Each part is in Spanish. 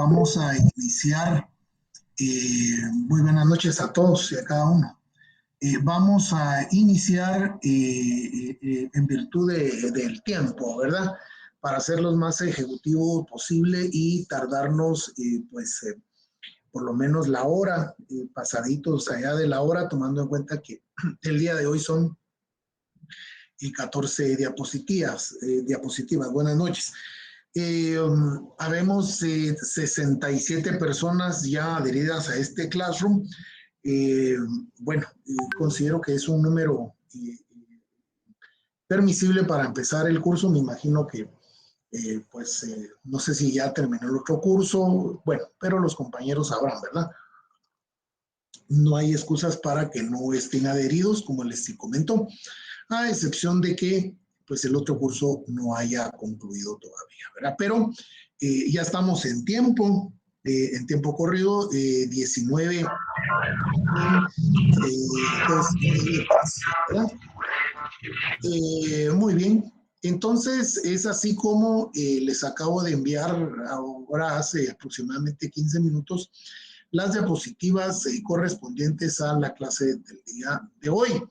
Vamos a iniciar. Muy buenas noches a todos y a cada uno. Vamos a iniciar en virtud del tiempo, ¿verdad? Para hacer lo más ejecutivo posible y tardarnos, por lo menos la hora, pasaditos allá de la hora, tomando en cuenta que el día de hoy son 14 diapositivas. Buenas noches. Habemos 67 personas ya adheridas a este Classroom. Considero que es un número permisible para empezar el curso. Me imagino que, no sé si ya terminó el otro curso, bueno, pero los compañeros sabrán, ¿verdad? No hay excusas para que no estén adheridos, como les comento, a excepción de que pues el otro curso no haya concluido todavía, ¿verdad? Pero ya estamos en tiempo corrido, 19, ¿verdad? Muy bien, entonces es así como les acabo de enviar ahora hace aproximadamente 15 minutos las diapositivas correspondientes a la clase del día de hoy.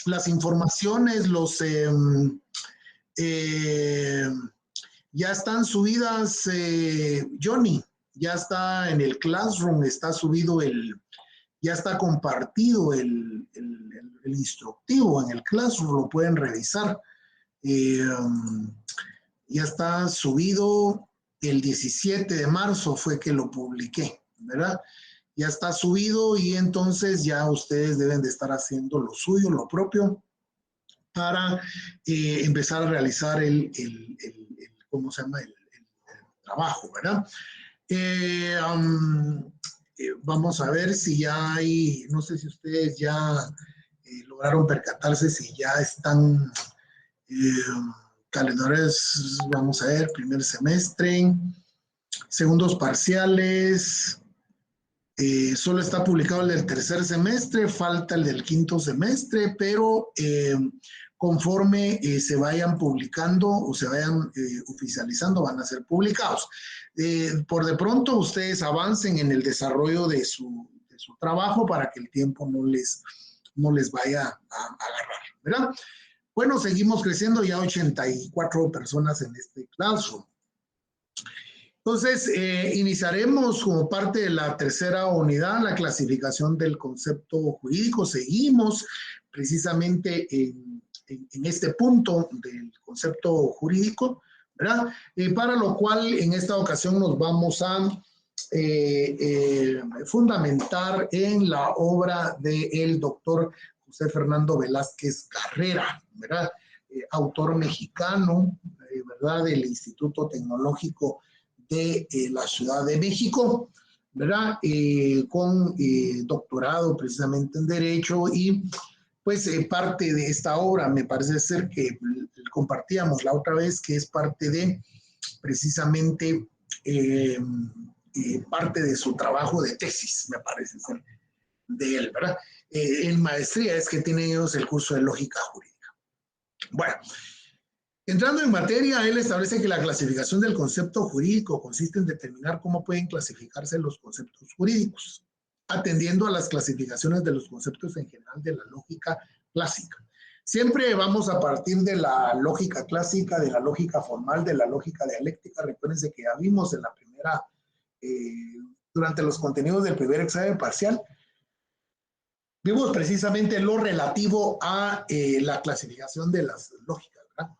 Las informaciones, ya están subidas, Johnny, ya está en el Classroom, está subido ya está compartido el instructivo en el Classroom, lo pueden revisar. Ya está subido el 17 de marzo, fue que lo publiqué, ¿verdad? Ya está subido y entonces ya ustedes deben de estar haciendo lo suyo, lo propio, para empezar a realizar ¿cómo se llama? El trabajo, ¿verdad? Vamos a ver si ya hay, no sé si ustedes ya lograron percatarse si ya están calendarios, vamos a ver, primer semestre, segundos parciales, solo está publicado el del tercer semestre, falta el del quinto semestre, pero conforme se vayan publicando o se vayan oficializando, van a ser publicados. Por de pronto, ustedes avancen en el desarrollo de su trabajo para que el tiempo no les vaya a agarrar, ¿verdad? Bueno, seguimos creciendo, ya 84 personas en este Classroom. Entonces, iniciaremos como parte de la tercera unidad, la clasificación del concepto jurídico. Seguimos precisamente en este punto del concepto jurídico, ¿verdad? Para lo cual, en esta ocasión nos vamos a fundamentar en la obra del doctor José Fernando Velázquez Carrera, ¿verdad? Autor mexicano, ¿verdad? Del Instituto Tecnológico de la Ciudad de México, ¿verdad? Con doctorado precisamente en Derecho y pues parte de esta obra me parece ser que compartíamos la otra vez que es parte de precisamente parte de su trabajo de tesis, me parece ser, de él, ¿verdad? En maestría es que tienen ellos el curso de lógica jurídica. Bueno, entrando en materia, él establece que la clasificación del concepto jurídico consiste en determinar cómo pueden clasificarse los conceptos jurídicos, atendiendo a las clasificaciones de los conceptos en general de la lógica clásica. Siempre vamos a partir de la lógica clásica, de la lógica formal, de la lógica dialéctica. Recuérdense que ya vimos en la primera, durante los contenidos del primer examen parcial, vimos precisamente lo relativo a la clasificación de las lógicas, ¿verdad?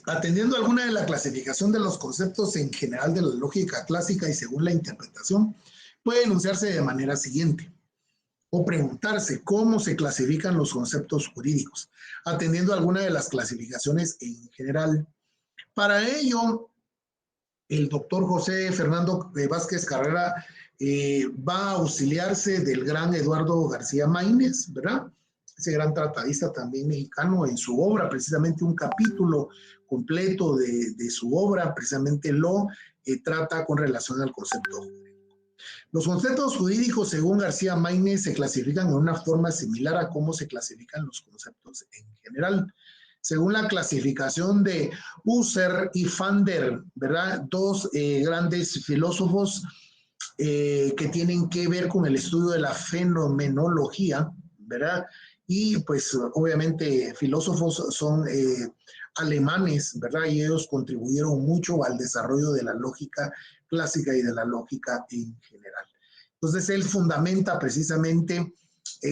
Atendiendo alguna de la clasificación de los conceptos en general de la lógica clásica y según la interpretación, puede enunciarse de manera siguiente o preguntarse cómo se clasifican los conceptos jurídicos, atendiendo alguna de las clasificaciones en general. Para ello, el doctor José Fernando Vázquez Carrera va a auxiliarse del gran Eduardo García Maínez, ¿verdad? Ese gran tratadista también mexicano, en su obra, precisamente un capítulo completo de su obra, precisamente lo trata con relación al concepto jurídico. Los conceptos jurídicos, según García Maínez, se clasifican en una forma similar a cómo se clasifican los conceptos en general. según la clasificación de Husserl y van der, ¿verdad? Dos grandes filósofos que tienen que ver con el estudio de la fenomenología, ¿verdad? Y pues obviamente filósofos son alemanes, ¿verdad? Y ellos contribuyeron mucho al desarrollo de la lógica clásica y de la lógica en general. Entonces él fundamenta precisamente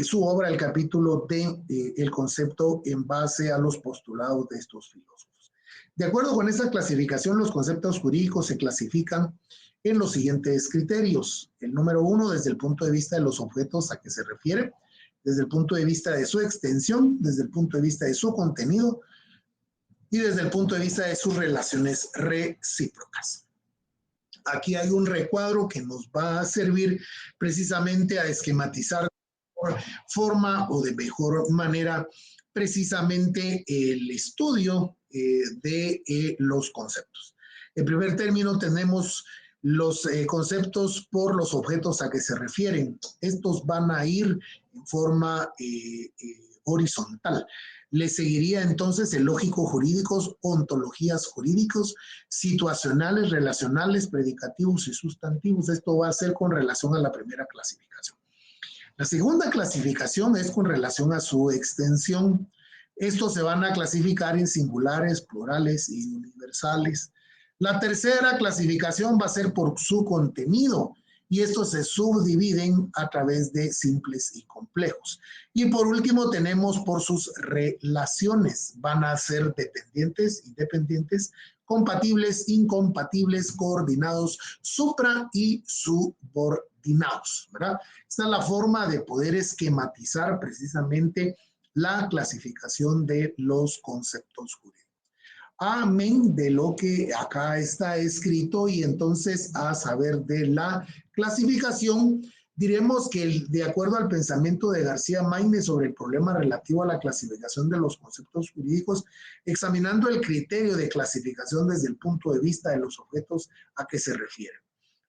su obra, el capítulo de el concepto en base a los postulados de estos filósofos. De acuerdo con esta clasificación, los conceptos jurídicos se clasifican en los siguientes criterios. El número 1, desde el punto de vista de los objetos a que se refiere, desde el punto de vista de su extensión, desde el punto de vista de su contenido y desde el punto de vista de sus relaciones recíprocas. Aquí hay un recuadro que nos va a servir precisamente a esquematizar de mejor forma o de mejor manera precisamente el estudio de los conceptos. En primer término tenemos los conceptos por los objetos a que se refieren. Estos van a ir en forma horizontal. Le seguiría entonces el lógico jurídicos, ontologías jurídicos, situacionales, relacionales, predicativos y sustantivos. Esto va a ser con relación a la primera clasificación. La segunda clasificación es con relación a su extensión. Estos se van a clasificar en singulares, plurales y universales. La tercera clasificación va a ser por su contenido y estos se subdividen a través de simples y complejos. Y por último tenemos por sus relaciones. Van a ser dependientes, independientes, compatibles, incompatibles, coordinados, supra y subordinados, ¿verdad? Esta es la forma de poder esquematizar precisamente la clasificación de los conceptos jurídicos. Amén de lo que acá está escrito y entonces a saber de la clasificación, diremos que de acuerdo al pensamiento de García Maínez sobre el problema relativo a la clasificación de los conceptos jurídicos, examinando el criterio de clasificación desde el punto de vista de los objetos a que se refieren.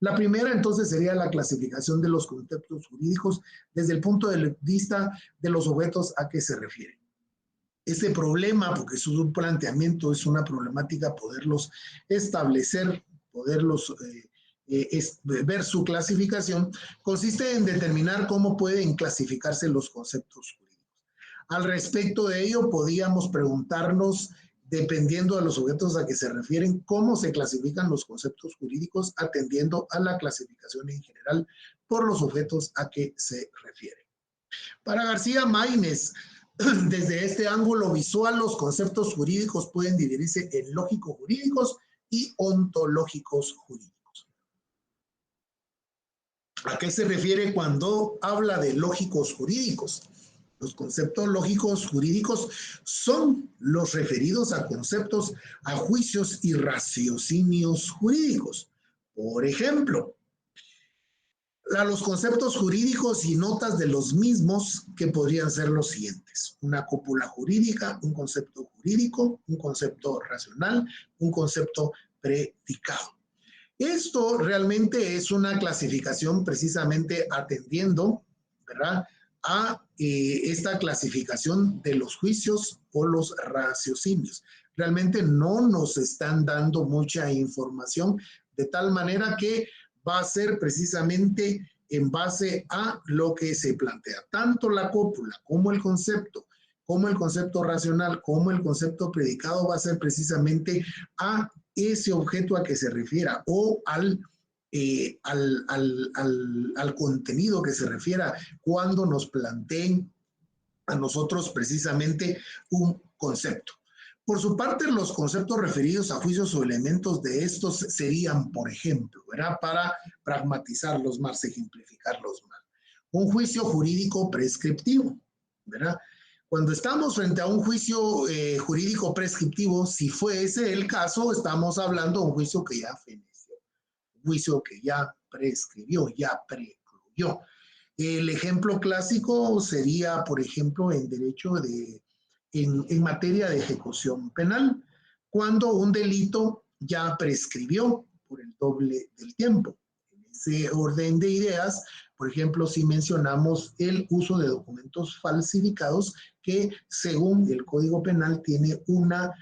La primera entonces sería la clasificación de los conceptos jurídicos desde el punto de vista de los objetos a que se refieren. Este problema, porque es un planteamiento, es una problemática poderlos establecer, poderlos ver su clasificación, consiste en determinar cómo pueden clasificarse los conceptos jurídicos. Al respecto de ello, podíamos preguntarnos, dependiendo de los objetos a que se refieren, cómo se clasifican los conceptos jurídicos atendiendo a la clasificación en general por los objetos a que se refieren. Para García Maínez, desde este ángulo visual, los conceptos jurídicos pueden dividirse en lógico-jurídicos y ontológicos jurídicos. ¿A qué se refiere cuando habla de lógicos jurídicos? Los conceptos lógicos jurídicos son los referidos a conceptos, a juicios y raciocinios jurídicos. Por ejemplo, a los conceptos jurídicos y notas de los mismos, que podrían ser los siguientes: una cópula jurídica, un concepto jurídico, un concepto racional, un concepto predicado. Esto realmente es una clasificación precisamente atendiendo, ¿verdad?, a esta clasificación de los juicios o los raciocinios. Realmente no nos están dando mucha información, de tal manera que va a ser precisamente en base a lo que se plantea. Tanto la cópula como el concepto racional, como el concepto predicado, va a ser precisamente a ese objeto a que se refiera o al contenido que se refiera cuando nos planteen a nosotros precisamente un concepto. Por su parte, los conceptos referidos a juicios o elementos de estos serían, por ejemplo, ¿verdad?, para pragmatizarlos más, ejemplificarlos más, un juicio jurídico prescriptivo, ¿verdad? Cuando estamos frente a un juicio jurídico prescriptivo, si fuese el caso, estamos hablando de un juicio que ya feneció, un juicio que ya prescribió, ya precluyó. El ejemplo clásico sería, por ejemplo, en derecho en materia de ejecución penal, cuando un delito ya prescribió por el doble del tiempo. En ese orden de ideas, por ejemplo, si mencionamos el uso de documentos falsificados, que según el Código Penal tiene una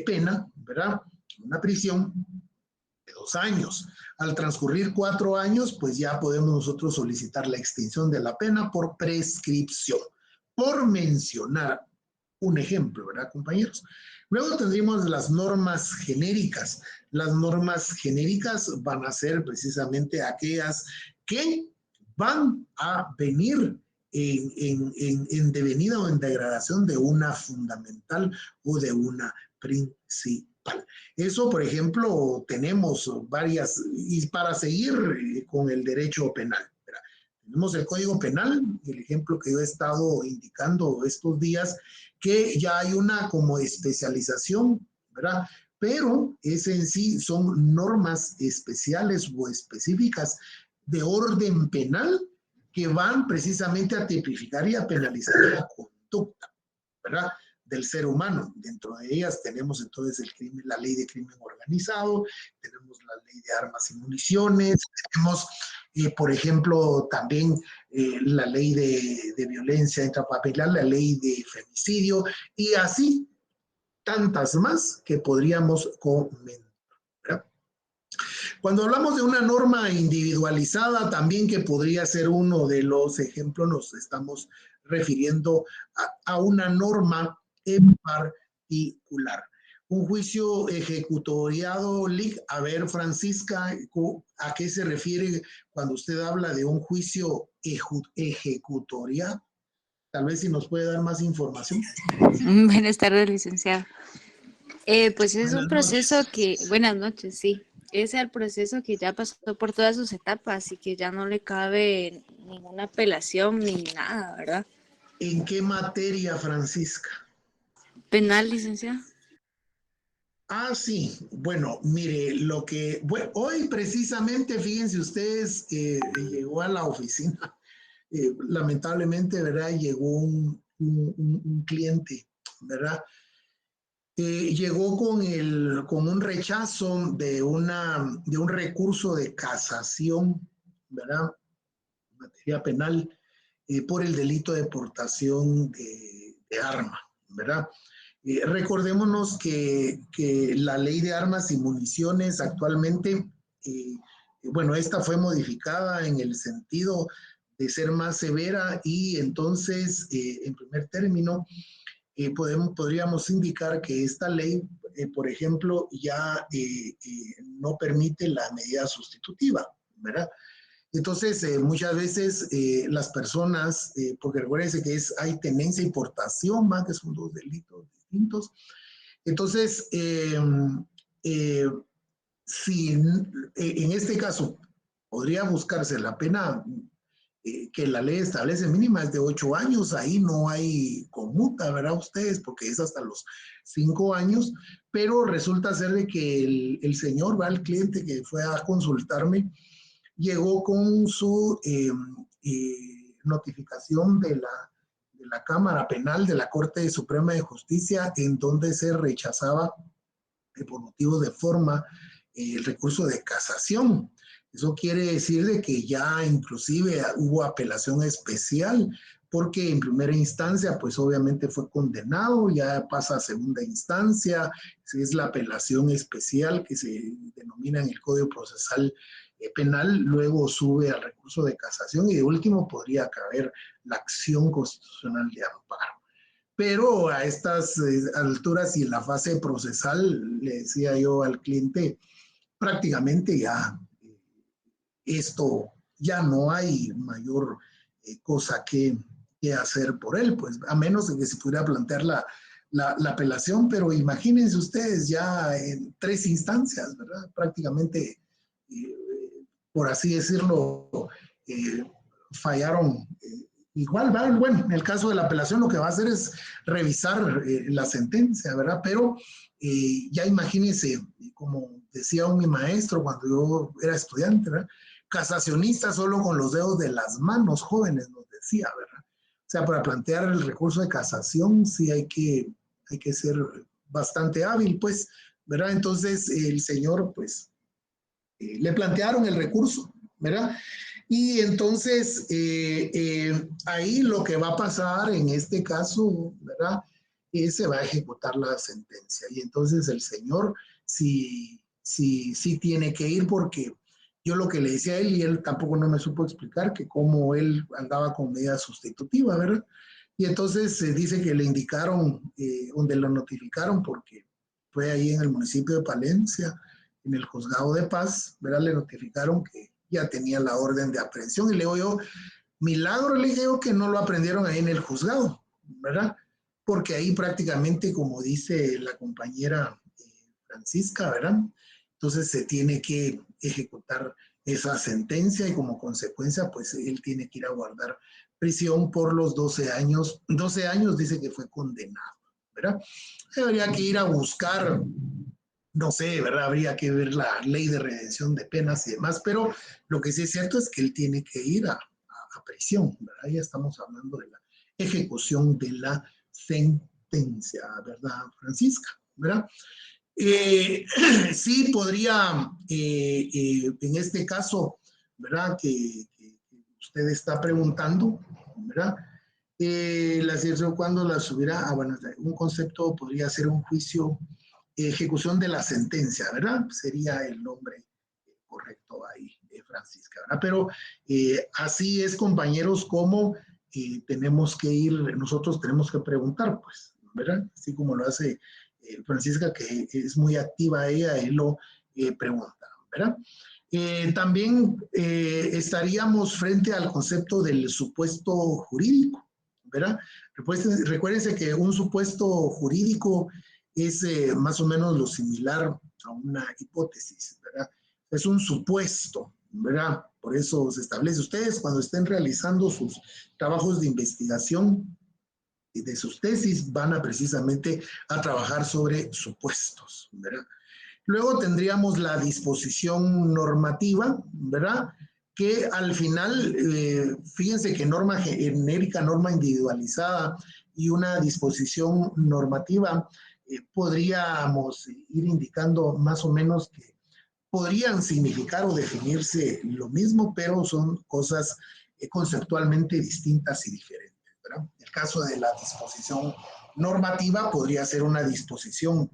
pena, ¿verdad? Una prisión de 2 años. Al transcurrir 4 años, pues ya podemos nosotros solicitar la extinción de la pena por prescripción, por mencionar un ejemplo, ¿verdad, compañeros? Luego tendríamos las normas genéricas. Las normas genéricas van a ser precisamente aquellas que van a venir en devenida o en degradación de una fundamental o de una principal. Eso, por ejemplo, tenemos varias, y para seguir con el derecho penal. ¿Verdad? Tenemos el Código Penal, el ejemplo que yo he estado indicando estos días, que ya hay una como especialización, ¿verdad? Pero ese en sí son normas especiales o específicas de orden penal que van precisamente a tipificar y a penalizar la conducta, ¿verdad? Del ser humano. Dentro de ellas tenemos entonces el crimen, la ley de crimen organizado, tenemos la ley de armas y municiones, tenemos, por ejemplo, también la ley de violencia intrafamiliar, la ley de femicidio y así tantas más que podríamos comentar, ¿verdad? Cuando hablamos de una norma individualizada, también que podría ser uno de los ejemplos, nos estamos refiriendo a una norma en particular. Un juicio ejecutoriado, a ver, Francisca, ¿a qué se refiere cuando usted habla de un juicio ejecutoriado? Tal vez si nos puede dar más información. Buenas tardes, licenciado. Pues es un Buenas proceso noches. que, buenas noches, sí, es el proceso que ya pasó por todas sus etapas y que ya no le cabe ninguna apelación ni nada, ¿verdad? ¿En qué materia, Francisca? Penal, licenciado. Ah, sí. Bueno, mire, bueno, hoy precisamente, fíjense ustedes, llegó a la oficina, lamentablemente, ¿verdad? Llegó un cliente, ¿verdad? Llegó con un rechazo de un recurso de casación, ¿verdad? Materia penal, por el delito de portación de arma, ¿verdad? Recordémonos que la ley de armas y municiones actualmente, bueno, esta fue modificada en el sentido de ser más severa y entonces, en primer término, podríamos indicar que esta ley, por ejemplo, ya no permite la medida sustitutiva, ¿verdad? Entonces, muchas veces las personas, porque recuérdense que hay tenencia y portación, más que son 2 delitos distintos. Entonces, eh, si en este caso podría buscarse la pena que la ley establece mínima es de 8 años, ahí no hay conmuta, ¿verdad? Ustedes, porque es hasta los 5 años, pero resulta ser de que el señor, va el cliente que fue a consultarme, llegó con su notificación de la Cámara Penal de la Corte Suprema de Justicia, en donde se rechazaba por motivos de forma el recurso de casación. Eso quiere decir de que ya inclusive hubo apelación especial, porque en primera instancia, pues obviamente fue condenado, ya pasa a segunda instancia, es la apelación especial que se denomina en el Código Procesal Penal, luego sube al recurso de casación y de último podría caber la acción constitucional de amparo. Pero a estas alturas y en la fase procesal, le decía yo al cliente, prácticamente ya esto ya no hay mayor cosa que hacer por él, pues a menos de que se pudiera plantear la apelación, pero imagínense ustedes ya en 3 instancias, ¿verdad? Prácticamente, por así decirlo, eh, fallaron. Igual, bueno, en el caso de la apelación lo que va a hacer es revisar la sentencia, ¿verdad? Pero ya imagínense, como decía mi maestro cuando yo era estudiante, ¿verdad? Casacionista solo con los dedos de las manos, jóvenes, nos decía, ¿verdad? O sea, para plantear el recurso de casación sí hay que ser bastante hábil, pues, ¿verdad? Entonces el señor, pues, le plantearon el recurso, ¿verdad? Y entonces ahí lo que va a pasar en este caso, ¿verdad? Se va a ejecutar la sentencia. Y entonces el señor sí tiene que ir porque yo lo que le decía a él y él tampoco no me supo explicar que cómo él andaba con medida sustitutiva, ¿verdad? Y entonces se dice que le indicaron, donde lo notificaron porque fue ahí en el municipio de Palencia, en el juzgado de paz, ¿verdad? Le notificaron que ya tenía la orden de aprehensión y le digo yo, milagro le dije yo que no lo aprendieron ahí en el juzgado, ¿verdad? Porque ahí prácticamente, como dice la compañera Francisca, ¿verdad? Entonces se tiene que ejecutar esa sentencia y como consecuencia, pues él tiene que ir a guardar prisión por los 12 años dice que fue condenado, ¿verdad? Habría que ir a buscar, no sé, ¿verdad? Habría que ver la ley de redención de penas y demás, pero lo que sí es cierto es que él tiene que ir a prisión, ¿verdad? Ya estamos hablando de la ejecución de la sentencia, ¿verdad, Francisca? ¿Verdad? Eh, sí podría, en este caso, ¿verdad? Que usted está preguntando, ¿verdad? La situación cuando la subirá, bueno, un concepto podría ser un juicio, ejecución de la sentencia, ¿verdad? Sería el nombre correcto ahí, Francisca, ¿verdad? Pero así es, compañeros, como tenemos que ir, nosotros tenemos que preguntar, pues, ¿verdad? Así como lo hace Francisca, que es muy activa ella, él lo pregunta, ¿verdad? También estaríamos frente al concepto del supuesto jurídico, ¿verdad? Recuérdense que un supuesto jurídico es más o menos lo similar a una hipótesis, ¿verdad? Es un supuesto, ¿verdad? Por eso se establece. Ustedes cuando estén realizando sus trabajos de investigación y de sus tesis van a precisamente a trabajar sobre supuestos, ¿verdad? Luego tendríamos la disposición normativa, ¿verdad? Que al final, fíjense que norma genérica, norma individualizada y una disposición normativa, podríamos ir indicando más o menos que podrían significar o definirse lo mismo, pero son cosas conceptualmente distintas y diferentes, ¿verdad? El caso de la disposición normativa podría ser una disposición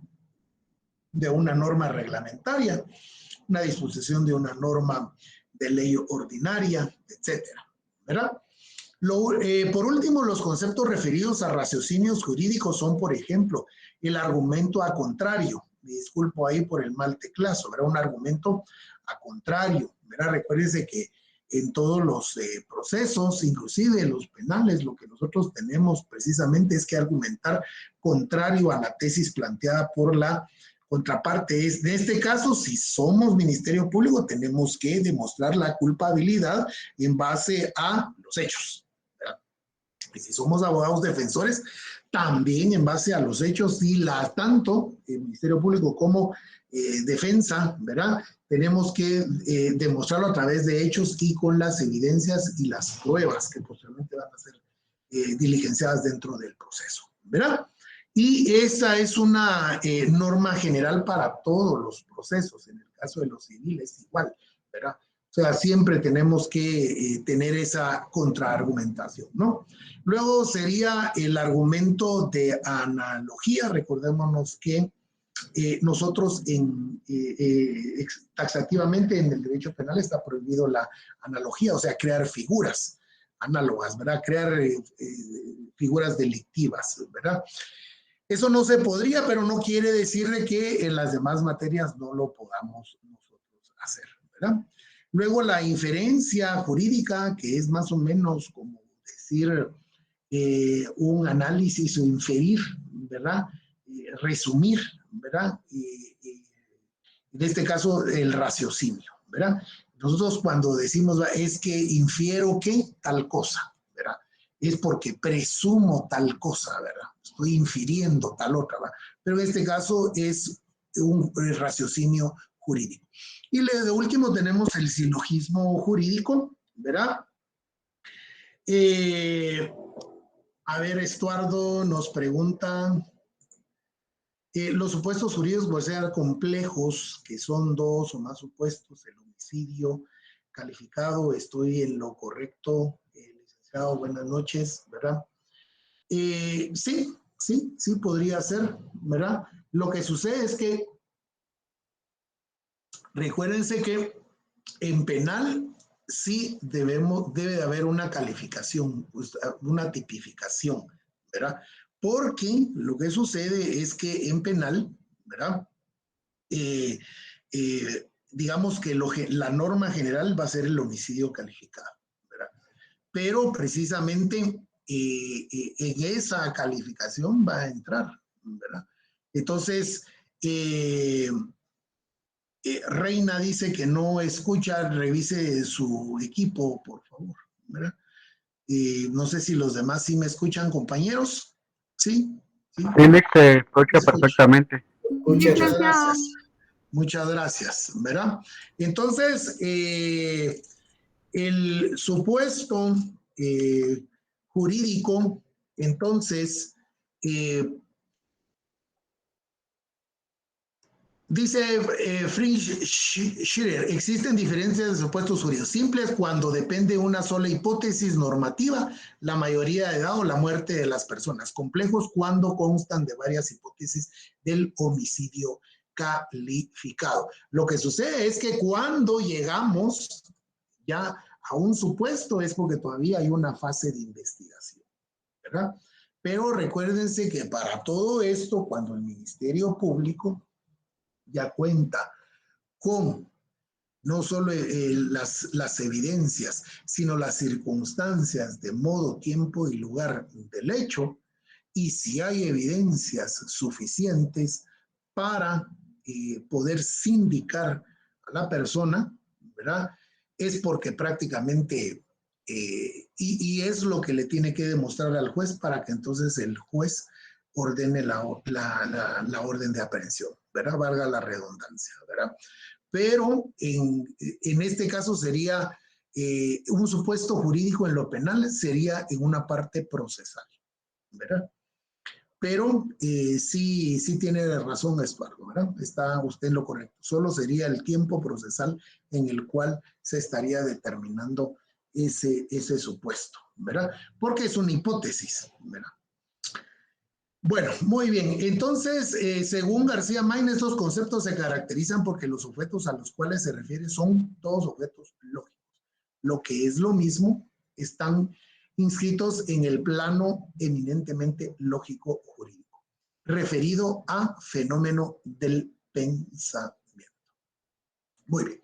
de una norma reglamentaria, una disposición de una norma de ley ordinaria, etcétera, ¿verdad? Por último, los conceptos referidos a raciocinios jurídicos son, por ejemplo, el argumento a contrario. Me disculpo ahí por el mal teclazo, ¿verdad? Un argumento a contrario, ¿verdad? Recuérdense que en todos los procesos, inclusive los penales, lo que nosotros tenemos precisamente es que argumentar contrario a la tesis planteada por la contraparte. En este caso, si somos Ministerio Público, tenemos que demostrar la culpabilidad en base a los hechos. Y si somos abogados defensores, también en base a los hechos y tanto el Ministerio Público como defensa, ¿verdad? Tenemos que demostrarlo a través de hechos y con las evidencias y las pruebas que posteriormente van a ser diligenciadas dentro del proceso, ¿verdad? Y esa es una norma general para todos los procesos. En el caso de los civiles, igual, ¿verdad? O sea, siempre tenemos que tener esa contraargumentación, ¿no? Luego sería el argumento de analogía. Recordémonos que nosotros taxativamente en el derecho penal está prohibido la analogía, o sea, crear figuras análogas, ¿verdad? Crear figuras delictivas, ¿verdad? Eso no se podría, pero no quiere decir de que en las demás materias no lo podamos nosotros hacer, ¿verdad? Luego la inferencia jurídica, que es más o menos como decir un análisis o inferir, ¿verdad? Resumir, ¿verdad? En este caso, el raciocinio, ¿verdad? Nosotros cuando decimos es que infiero que tal cosa, ¿verdad? Es porque presumo tal cosa, ¿verdad? Estoy infiriendo tal otra, ¿verdad? Pero en este caso es un raciocinio jurídico. Y de último tenemos el silogismo jurídico, ¿verdad? A ver, Estuardo nos pregunta, los supuestos jurídicos pueden ser complejos, que son dos o más supuestos, el homicidio, calificado, estoy en lo correcto, licenciado, buenas noches, ¿verdad? Sí podría ser, ¿verdad? Lo que sucede es que recuérdense que en penal sí debe de haber una calificación, una tipificación, ¿verdad? Porque lo que sucede es que en penal, ¿verdad? Digamos que la norma general va a ser el homicidio calificado, ¿verdad? Pero precisamente en esa calificación va a entrar, ¿verdad? Entonces, Reina dice que no escucha, revise su equipo, por favor, ¿verdad? No sé si los demás sí me escuchan, compañeros. ¿Sí? ¿Sí? Felix se escucha perfectamente. Muchas gracias. Muchas gracias, ¿verdad? Entonces, el supuesto jurídico, entonces, dice Friedrich Schiller, existen diferencias de supuestos jurídicos simples cuando depende de una sola hipótesis normativa, la mayoría de edad o la muerte de las personas. Complejos cuando constan de varias hipótesis del homicidio calificado. Lo que sucede es que cuando llegamos ya a un supuesto es porque todavía hay una fase de investigación, ¿verdad? Pero recuérdense que para todo esto, cuando el Ministerio Público ya cuenta con no solo las evidencias, sino las circunstancias de modo, tiempo y lugar del hecho, y si hay evidencias suficientes para poder sindicar a la persona, ¿verdad? Es porque prácticamente, y es lo que le tiene que demostrar al juez para que entonces el juez ordene la orden de aprehensión, ¿verdad? Valga la redundancia, ¿verdad? Pero en este caso sería un supuesto jurídico en lo penal, sería en una parte procesal, ¿verdad? Pero sí tiene razón Espargo, ¿verdad? Está usted en lo correcto. Solo sería el tiempo procesal en el cual se estaría determinando ese supuesto, ¿verdad? Porque es una hipótesis, ¿verdad? Bueno, muy bien. Entonces, según García Main, estos conceptos se caracterizan porque los objetos a los cuales se refiere son todos objetos lógicos. Lo que es lo mismo, están inscritos en el plano eminentemente lógico jurídico, referido a fenómeno del pensamiento. Muy bien.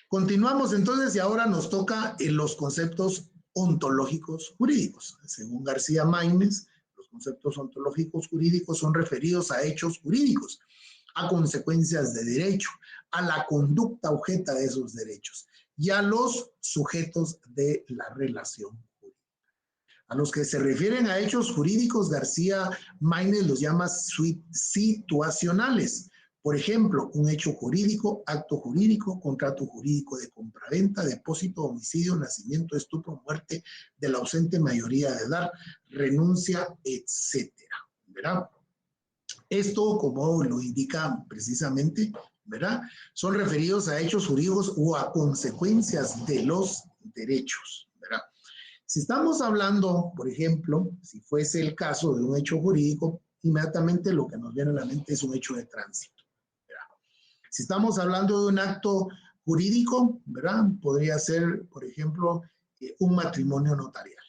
Continuamos entonces y ahora nos toca los conceptos ontológicos jurídicos. Según García Maínez, los conceptos ontológicos jurídicos son referidos a hechos jurídicos, a consecuencias de derecho, a la conducta objeta de esos derechos y a los sujetos de la relación jurídica. A los que se refieren a hechos jurídicos, García Maínez los llama situacionales. Por ejemplo, un hecho jurídico, acto jurídico, contrato jurídico de compraventa, depósito, homicidio, nacimiento, estupro, muerte de la ausente mayoría de edad, renuncia, etcétera, ¿verdad? Esto, como lo indica precisamente, ¿verdad? Son referidos a hechos jurídicos o a consecuencias de los derechos, ¿verdad? Si estamos hablando, por ejemplo, si fuese el caso de un hecho jurídico, inmediatamente lo que nos viene a la mente es un hecho de tránsito. Si estamos hablando de un acto jurídico, ¿verdad? Podría ser, por ejemplo, un matrimonio notarial.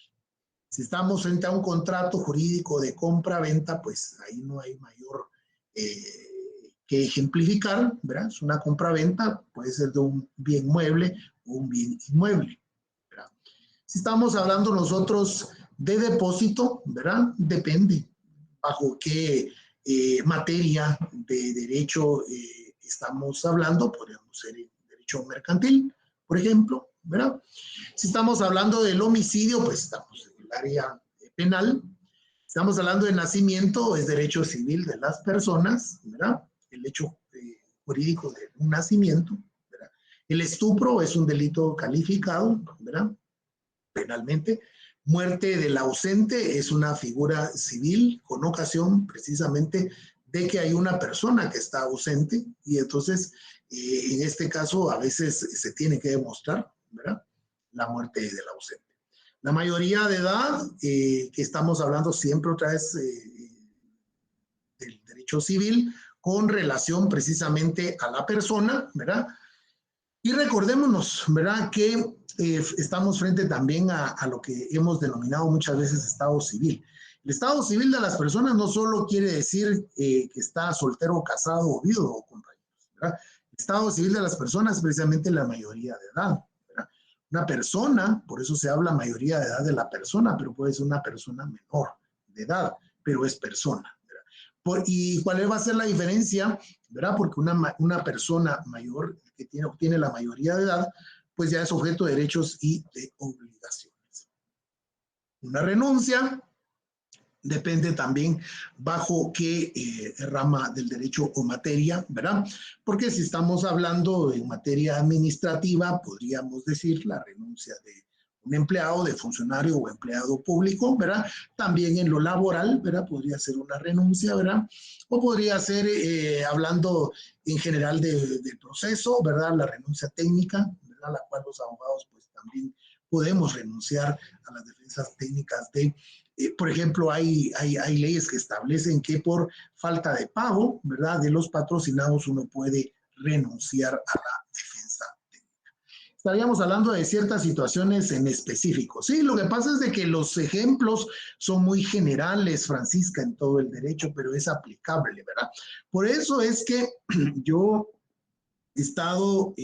Si estamos frente a un contrato jurídico de compra-venta, pues ahí no hay mayor que ejemplificar, ¿verdad? Es una compra-venta, puede ser de un bien mueble o un bien inmueble, ¿verdad? Si estamos hablando nosotros de depósito, ¿verdad? Depende bajo qué materia de derecho estamos hablando, podríamos ser el derecho mercantil, por ejemplo, ¿verdad? Si estamos hablando del homicidio, pues estamos en el área penal. Estamos hablando de nacimiento, es derecho civil de las personas, ¿verdad? El hecho jurídico de un nacimiento, ¿verdad? El estupro es un delito calificado, ¿verdad? Penalmente. Muerte del ausente es una figura civil con ocasión precisamente de que hay una persona que está ausente y entonces en este caso a veces se tiene que demostrar, ¿verdad? La muerte del ausente. La mayoría de edad, que estamos hablando siempre otra vez del derecho civil, con relación precisamente a la persona, ¿verdad? Y recordémonos, ¿verdad? Que estamos frente también a lo que hemos denominado muchas veces estado civil. El estado civil de las personas no solo quiere decir que está soltero, casado o viudo, compañeros, ¿verdad? El estado civil de las personas es precisamente la mayoría de edad, ¿verdad? Una persona, por eso se habla mayoría de edad de la persona, pero puede ser una persona menor de edad, pero es persona. ¿Y cuál va a ser la diferencia? ¿Verdad? Porque una persona mayor que obtiene la mayoría de edad, pues ya es objeto de derechos y de obligaciones. Una renuncia depende también bajo qué rama del derecho o materia, ¿verdad? Porque si estamos hablando en materia administrativa, podríamos decir la renuncia de un empleado, de funcionario o empleado público, ¿verdad? También en lo laboral, ¿verdad? Podría ser una renuncia, ¿verdad? O podría ser, hablando en general del proceso, ¿verdad? La renuncia técnica, ¿verdad? La cual los abogados, pues también podemos renunciar a las defensas técnicas de, por ejemplo, hay leyes que establecen que por falta de pago, ¿verdad? De los patrocinados uno puede renunciar a la defensa. Estaríamos hablando de ciertas situaciones en específico. Sí, lo que pasa es de que los ejemplos son muy generales, Francisca, en todo el derecho, pero es aplicable, ¿verdad? Por eso es que yo he estado,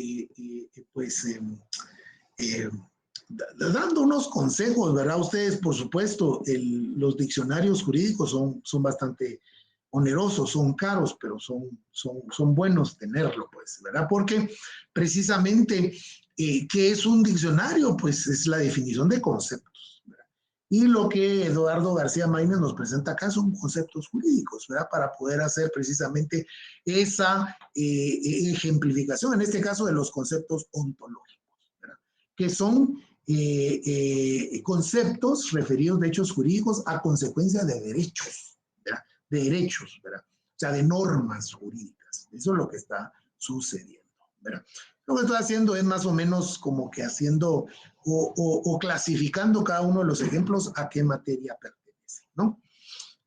dando unos consejos, ¿verdad? Ustedes, por supuesto, los diccionarios jurídicos son bastante onerosos, son caros, pero son buenos tenerlo, pues, ¿verdad? Porque precisamente, ¿qué es un diccionario? Pues es la definición de conceptos, ¿verdad? Y lo que Eduardo García Maínez nos presenta acá son conceptos jurídicos, ¿verdad? Para poder hacer precisamente esa ejemplificación, en este caso de los conceptos ontológicos, ¿verdad? Que son conceptos referidos de hechos jurídicos a consecuencia de derechos, ¿verdad? De derechos, ¿verdad? O sea, de normas jurídicas. Eso es lo que está sucediendo, ¿verdad? Lo que estoy haciendo es más o menos como que haciendo o clasificando cada uno de los ejemplos a qué materia pertenece, ¿no?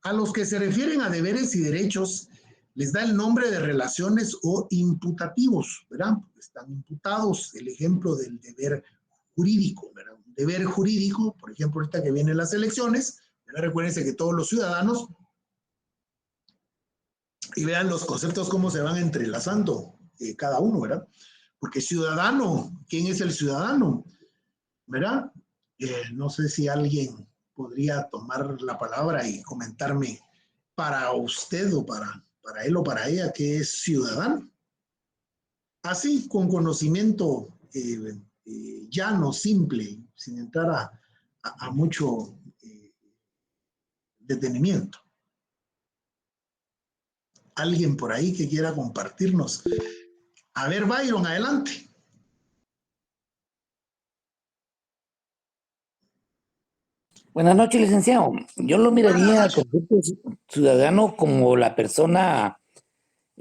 A los que se refieren a deberes y derechos les da el nombre de relaciones o imputativos, ¿verdad? Están imputados, el ejemplo del deber jurídico, ¿verdad? Un deber jurídico, por ejemplo, ahorita que vienen las elecciones, ¿verdad? Recuérdense que todos los ciudadanos, y vean los conceptos cómo se van entrelazando cada uno, ¿verdad? Porque ciudadano, ¿quién es el ciudadano? ¿Verdad? No sé si alguien podría tomar la palabra y comentarme para usted o para él o para ella qué es ciudadano. Así, con conocimiento llano, simple, sin entrar a mucho detenimiento. Alguien por ahí que quiera compartirnos. A ver, Byron, adelante. Buenas noches, licenciado. Yo lo miraría al concepto ciudadano como la persona,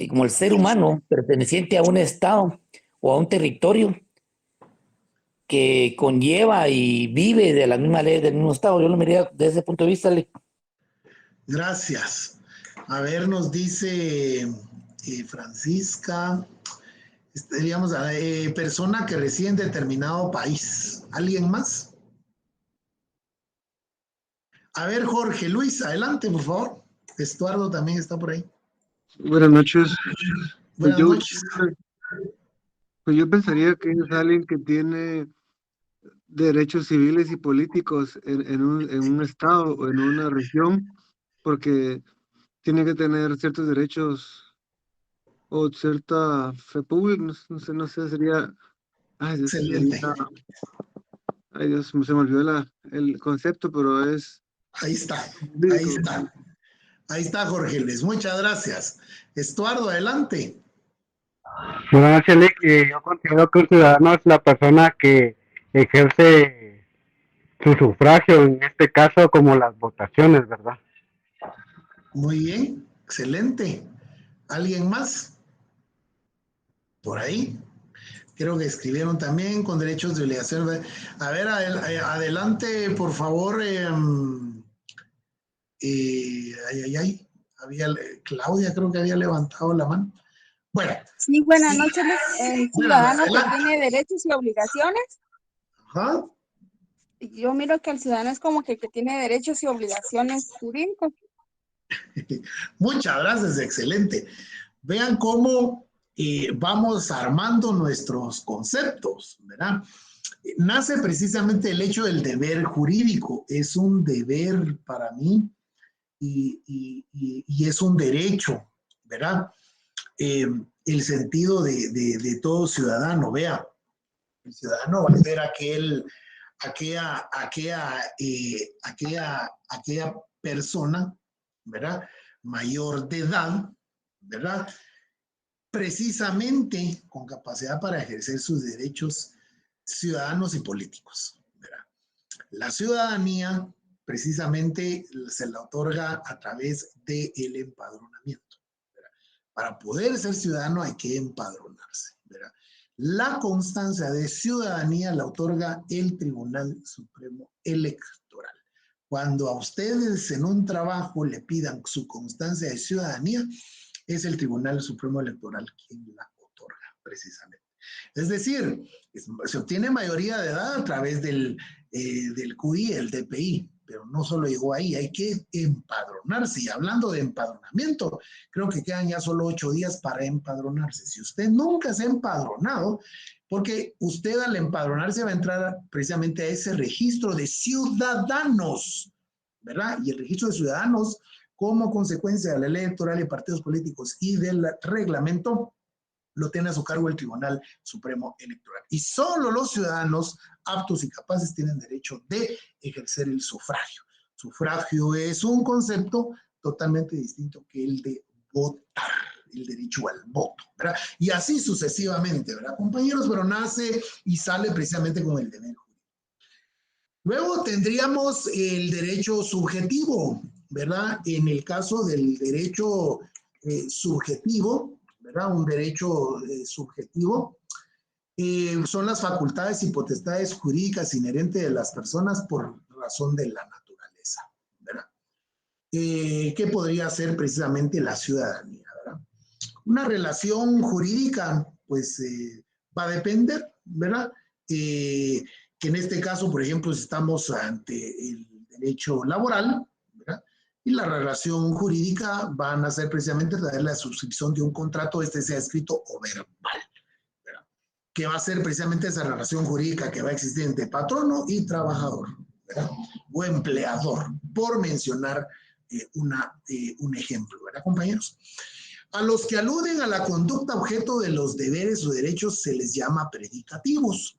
como el ser humano perteneciente a un estado o a un territorio que conlleva y vive de la misma ley del mismo estado. Yo lo miraría desde ese punto de vista. Gracias. A ver, nos dice Francisca, digamos, persona que reside en determinado país. ¿Alguien más? A ver, Jorge Luis, adelante, por favor. Estuardo también está por ahí. Buenas noches. Buenas noches. Pues yo pensaría que es alguien que tiene derechos civiles y políticos en un estado o en una región, porque tiene que tener ciertos derechos o cierta fe pública, no sé, sería, ay Dios, Excelente. ay Dios, se me olvidó el concepto, pero es Ahí está, ahí jurídico. está. Ahí está, Jorge Luis. Muchas gracias. Estuardo, adelante. Buenas noches, Lick. Yo considero que un ciudadano es la persona que ejerce su sufragio, en este caso como las votaciones, ¿verdad? Muy bien, excelente. ¿Alguien más? Por ahí. Ok, creo que escribieron también con derechos de obligación. A ver, adelante, por favor. Claudia creo que había levantado la mano. Bueno. Sí, buenas noches. El ciudadano que tiene derechos y obligaciones. Ajá. Yo miro que el ciudadano es como que tiene derechos y obligaciones jurídicos. Muchas gracias, excelente. Vean cómo vamos armando nuestros conceptos, ¿verdad? Nace precisamente el hecho del deber jurídico. Es un deber para mí y es un derecho, ¿verdad? El sentido de todo ciudadano. Vea, el ciudadano va a ser aquella persona, ¿verdad? Mayor de edad, ¿verdad? Precisamente con capacidad para ejercer sus derechos ciudadanos y políticos, ¿verdad? La ciudadanía precisamente se la otorga a través del empadronamiento, ¿verdad? Para poder ser ciudadano hay que empadronarse, ¿verdad? La constancia de ciudadanía la otorga el Tribunal Supremo Electoral. Cuando a ustedes en un trabajo le pidan su constancia de ciudadanía, es el Tribunal Supremo Electoral quien la otorga, precisamente. Es decir, se obtiene mayoría de edad a través del QI, el DPI, pero no solo llegó ahí, hay que empadronarse. Y hablando de empadronamiento, creo que quedan ya solo 8 días para empadronarse. Si usted nunca se ha empadronado, porque usted al empadronarse va a entrar precisamente a ese registro de ciudadanos, ¿verdad? Y el registro de ciudadanos, como consecuencia de la ley electoral y partidos políticos y del reglamento, lo tiene a su cargo el Tribunal Supremo Electoral. Y solo los ciudadanos aptos y capaces tienen derecho de ejercer el sufragio. Sufragio es un concepto totalmente distinto que el de votar, el derecho al voto, ¿verdad? Y así sucesivamente, ¿verdad, compañeros? Pero nace y sale precisamente con el deber jurídico. Luego tendríamos el derecho subjetivo, ¿verdad? En el caso del derecho subjetivo, ¿verdad? Un derecho subjetivo son las facultades y potestades jurídicas inherentes de las personas por razón de la naturaleza, ¿verdad? ¿Qué podría ser precisamente la ciudadanía, ¿verdad? Una relación jurídica, pues, va a depender, ¿verdad? Que en este caso, por ejemplo, si estamos ante el derecho laboral, ¿verdad? Y la relación jurídica van a ser precisamente la suscripción de un contrato, sea escrito o verbal, ¿verdad? Que va a ser precisamente esa relación jurídica que va a existir entre patrono y trabajador, ¿verdad? O empleador, por mencionar un ejemplo, ¿verdad, compañeros? A los que aluden a la conducta objeto de los deberes o derechos se les llama predicativos.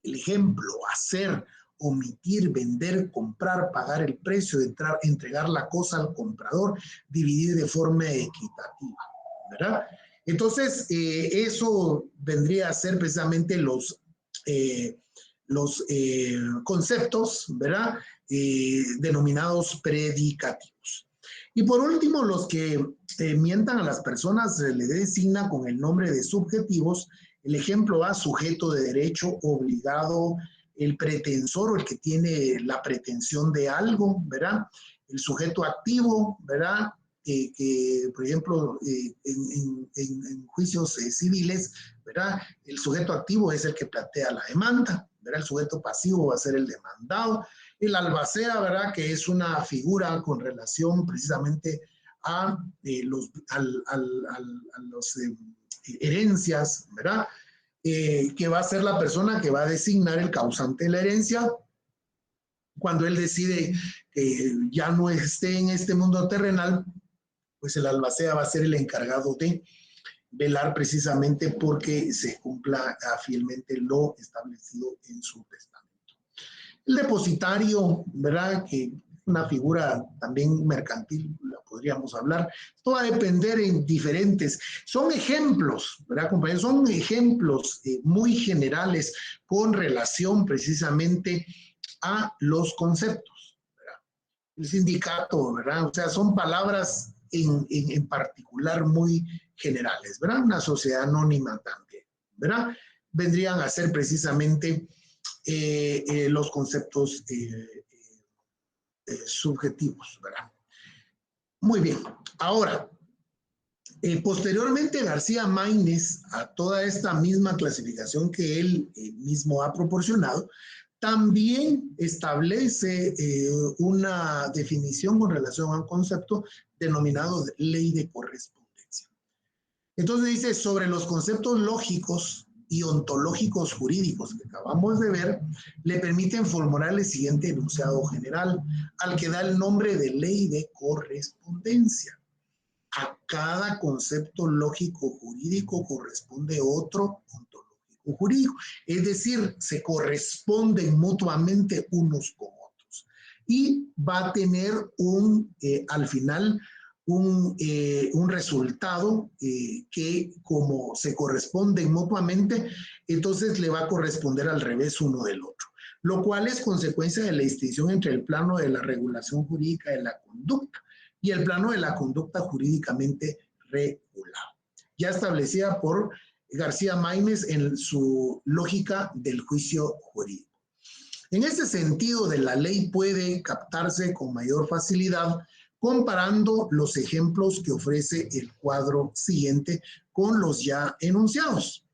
El ejemplo, hacer, omitir, vender, comprar, pagar el precio, entregar la cosa al comprador, dividir de forma equitativa, ¿verdad? Entonces, eso vendría a ser precisamente los conceptos, ¿verdad? Denominados predicativos. Y por último, los que mientan a las personas se le designa con el nombre de subjetivos. El ejemplo A, sujeto de derecho, obligado, el pretensor o el que tiene la pretensión de algo, ¿verdad? El sujeto activo, ¿verdad? Que por ejemplo, en juicios civiles, ¿verdad? El sujeto activo es el que plantea la demanda, ¿verdad? El sujeto pasivo va a ser el demandado. El albacea, ¿verdad? Que es una figura con relación precisamente a los herencias, ¿verdad? Que va a ser la persona que va a designar el causante de la herencia cuando él decide que ya no esté en este mundo terrenal, pues el albacea va a ser el encargado de velar precisamente porque se cumpla fielmente lo establecido en su testamento. El depositario, ¿verdad? Que una figura también mercantil, la podríamos hablar. Esto va a depender en diferentes. Son ejemplos, ¿verdad, compañeros? Son ejemplos muy generales con relación precisamente a los conceptos, ¿verdad? El sindicato, ¿verdad? O sea, son palabras en particular muy generales, ¿verdad? Una sociedad anónima también, ¿verdad? vendrían a ser precisamente los conceptos subjetivos, ¿verdad? Muy bien. Ahora, posteriormente García Maínez, a toda esta misma clasificación que él mismo ha proporcionado, también establece una definición con relación a un concepto denominado ley de correspondencia. Entonces dice, sobre los conceptos lógicos y ontológicos jurídicos que acabamos de ver, le permiten formular el siguiente enunciado general, al que da el nombre de ley de correspondencia. A cada concepto lógico jurídico corresponde otro ontológico jurídico, es decir, se corresponden mutuamente unos con otros y va a tener al final un resultado que, como se corresponden mutuamente, entonces le va a corresponder al revés uno del otro, lo cual es consecuencia de la distinción entre el plano de la regulación jurídica de la conducta y el plano de la conducta jurídicamente regulada, ya establecida por García Maínez en su lógica del juicio jurídico. En este sentido de la ley puede captarse con mayor facilidad comparando los ejemplos que ofrece el cuadro siguiente con los ya enunciados.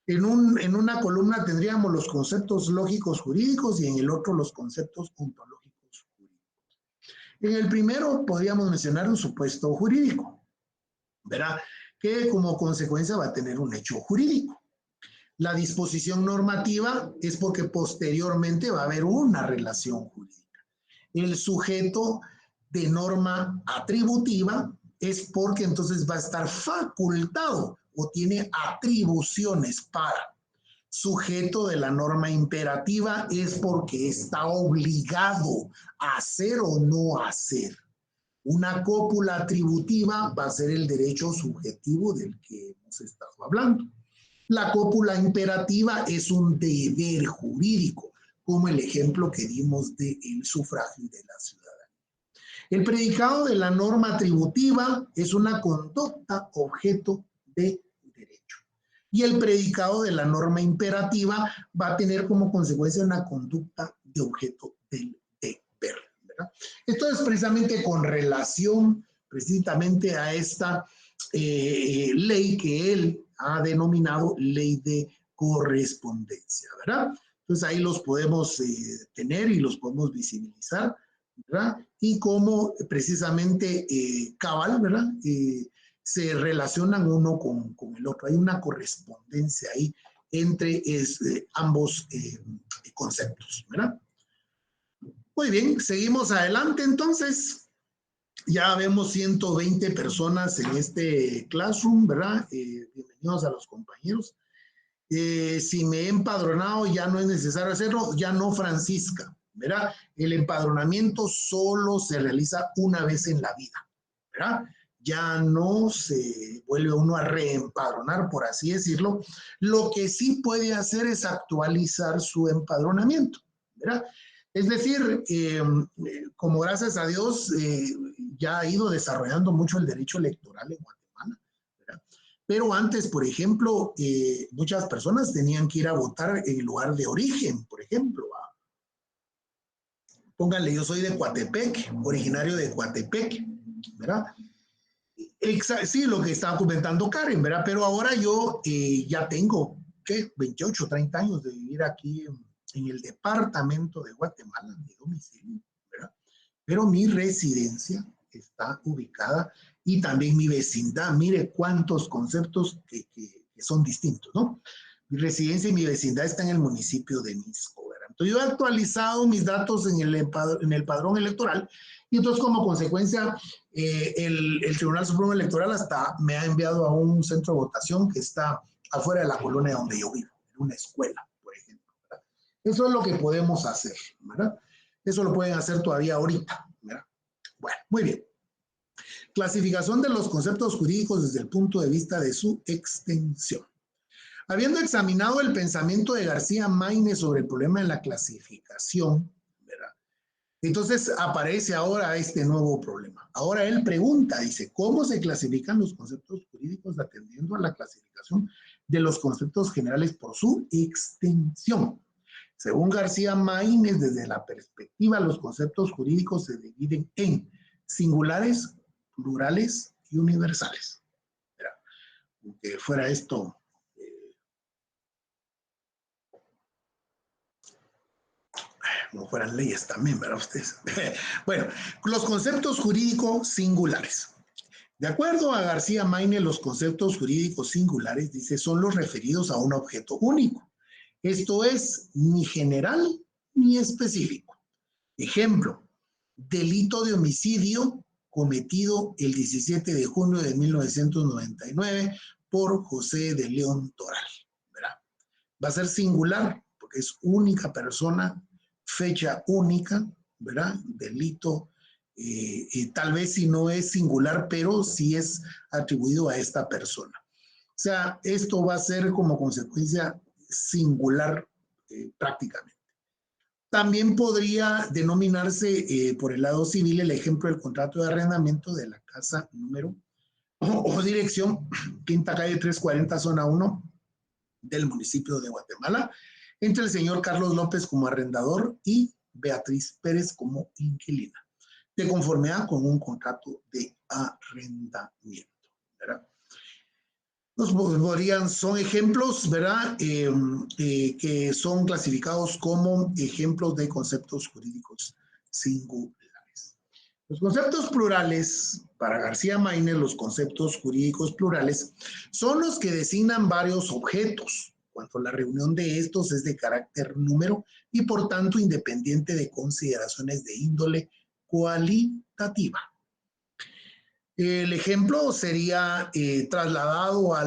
En una columna tendríamos los conceptos lógicos jurídicos y en el otro los conceptos ontológicos jurídicos. En el primero podríamos mencionar un supuesto jurídico, ¿verdad? Que como consecuencia va a tener un hecho jurídico. La disposición normativa es porque posteriormente va a haber una relación jurídica. El sujeto de norma atributiva es porque entonces va a estar facultado o tiene atribuciones para. Sujeto de la norma imperativa es porque está obligado a hacer o no hacer. Una cópula atributiva va a ser el derecho subjetivo del que hemos estado hablando. La cópula imperativa es un deber jurídico, como el ejemplo que dimos del sufragio de la ciudadanía. El predicado de la norma atributiva es una conducta objeto de derecho. Y el predicado de la norma imperativa va a tener como consecuencia una conducta de objeto del deber, ¿verdad? Esto es precisamente con relación precisamente a esta ley que él ha denominado ley de correspondencia, ¿verdad? Entonces ahí los podemos tener y los podemos visibilizar, ¿verdad? Y cómo precisamente cabal, ¿verdad? Se relacionan uno con el otro. Hay una correspondencia ahí entre ambos conceptos, ¿verdad? Muy bien, seguimos adelante entonces. Ya vemos 120 personas en este classroom, ¿verdad? Bienvenidos a los compañeros. Si me he empadronado, ya no es necesario hacerlo, ya no, Francisca, ¿verdad? El empadronamiento solo se realiza una vez en la vida, ¿verdad? Ya no se vuelve uno a reempadronar, por así decirlo. Lo que sí puede hacer es actualizar su empadronamiento, ¿verdad? Es decir, como gracias a Dios ya ha ido desarrollando mucho el derecho electoral en Guatemala, ¿verdad? Pero antes, por ejemplo, muchas personas tenían que ir a votar en el lugar de origen, por ejemplo. Pónganle, yo soy de Coatepec, originario de Coatepec, ¿verdad? Sí, lo que estaba comentando Karen, ¿verdad? Pero ahora yo ya tengo, ¿qué? 28, 30 años de vivir aquí en el departamento de Guatemala, mi domicilio, ¿verdad? Pero mi residencia está ubicada y también mi vecindad. Mire cuántos conceptos que son distintos, ¿no? Mi residencia y mi vecindad está en el municipio de Misco, ¿verdad? Entonces yo he actualizado mis datos en el padrón electoral y entonces como consecuencia el Tribunal Supremo Electoral hasta me ha enviado a un centro de votación que está afuera de la colonia donde yo vivo, en una escuela, por ejemplo, ¿verdad? Eso es lo que podemos hacer, ¿verdad? Eso lo pueden hacer todavía ahorita, ¿verdad? Bueno, muy bien. Clasificación de los conceptos jurídicos desde el punto de vista de su extensión. Habiendo examinado el pensamiento de García Maínez sobre el problema de la clasificación, ¿verdad? Entonces aparece ahora este nuevo problema. Ahora él pregunta, dice, ¿cómo se clasifican los conceptos jurídicos atendiendo a la clasificación de los conceptos generales por su extensión. Según García Maínez, desde la perspectiva, los conceptos jurídicos se dividen en singulares, plurales y universales. Aunque fuera esto como fueran leyes también, ¿verdad ustedes? Bueno, los conceptos jurídicos singulares. De acuerdo a García Maínez, los conceptos jurídicos singulares, dice, son los referidos a un objeto único. Esto es ni general ni específico. Ejemplo, delito de homicidio cometido el 17 de junio de 1999 por José de León Toral, ¿verdad? Va a ser singular porque es única persona, fecha única, ¿verdad? Delito, tal vez si no es singular, pero sí es atribuido a esta persona. O sea, esto va a ser como consecuencia singular prácticamente. También podría denominarse por el lado civil el ejemplo del contrato de arrendamiento de la casa número o dirección, Quinta Calle 340, zona 1 del municipio de Guatemala, entre el señor Carlos López como arrendador y Beatriz Pérez como inquilina, de conformidad con un contrato de arrendamiento, ¿verdad? Son ejemplos, ¿verdad? Que son clasificados como ejemplos de conceptos jurídicos singulares. Los conceptos plurales, para García Maínez, los conceptos jurídicos plurales son los que designan varios objetos, cuando la reunión de estos es de carácter número y por tanto independiente de consideraciones de índole cualitativa. El ejemplo sería trasladado a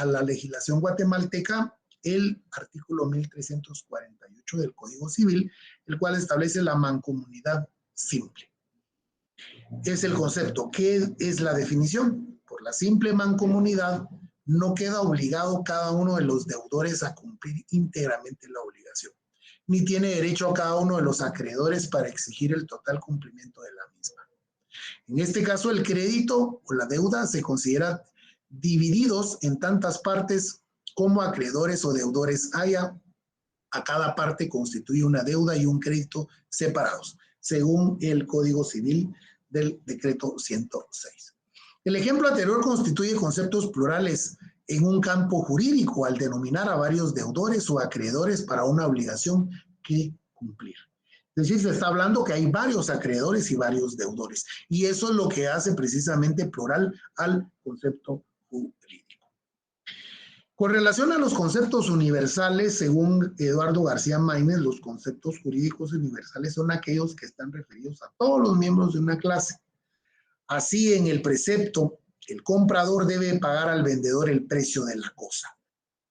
la legislación guatemalteca el artículo 1348 del Código Civil, el cual establece la mancomunidad simple. Es el concepto. ¿Qué es la definición? Por la simple mancomunidad no queda obligado cada uno de los deudores a cumplir íntegramente la obligación, ni tiene derecho a cada uno de los acreedores para exigir el total cumplimiento de la misma. En este caso, el crédito o la deuda se considera divididos en tantas partes como acreedores o deudores haya. A cada parte constituye una deuda y un crédito separados, según el Código Civil del Decreto 106. El ejemplo anterior constituye conceptos plurales en un campo jurídico al denominar a varios deudores o acreedores para una obligación que cumplir. Es decir, se está hablando que hay varios acreedores y varios deudores. Y eso es lo que hace precisamente plural al concepto jurídico. Con relación a los conceptos universales, según Eduardo García Maínez, los conceptos jurídicos universales son aquellos que están referidos a todos los miembros de una clase. Así, en el precepto, el comprador debe pagar al vendedor el precio de la cosa.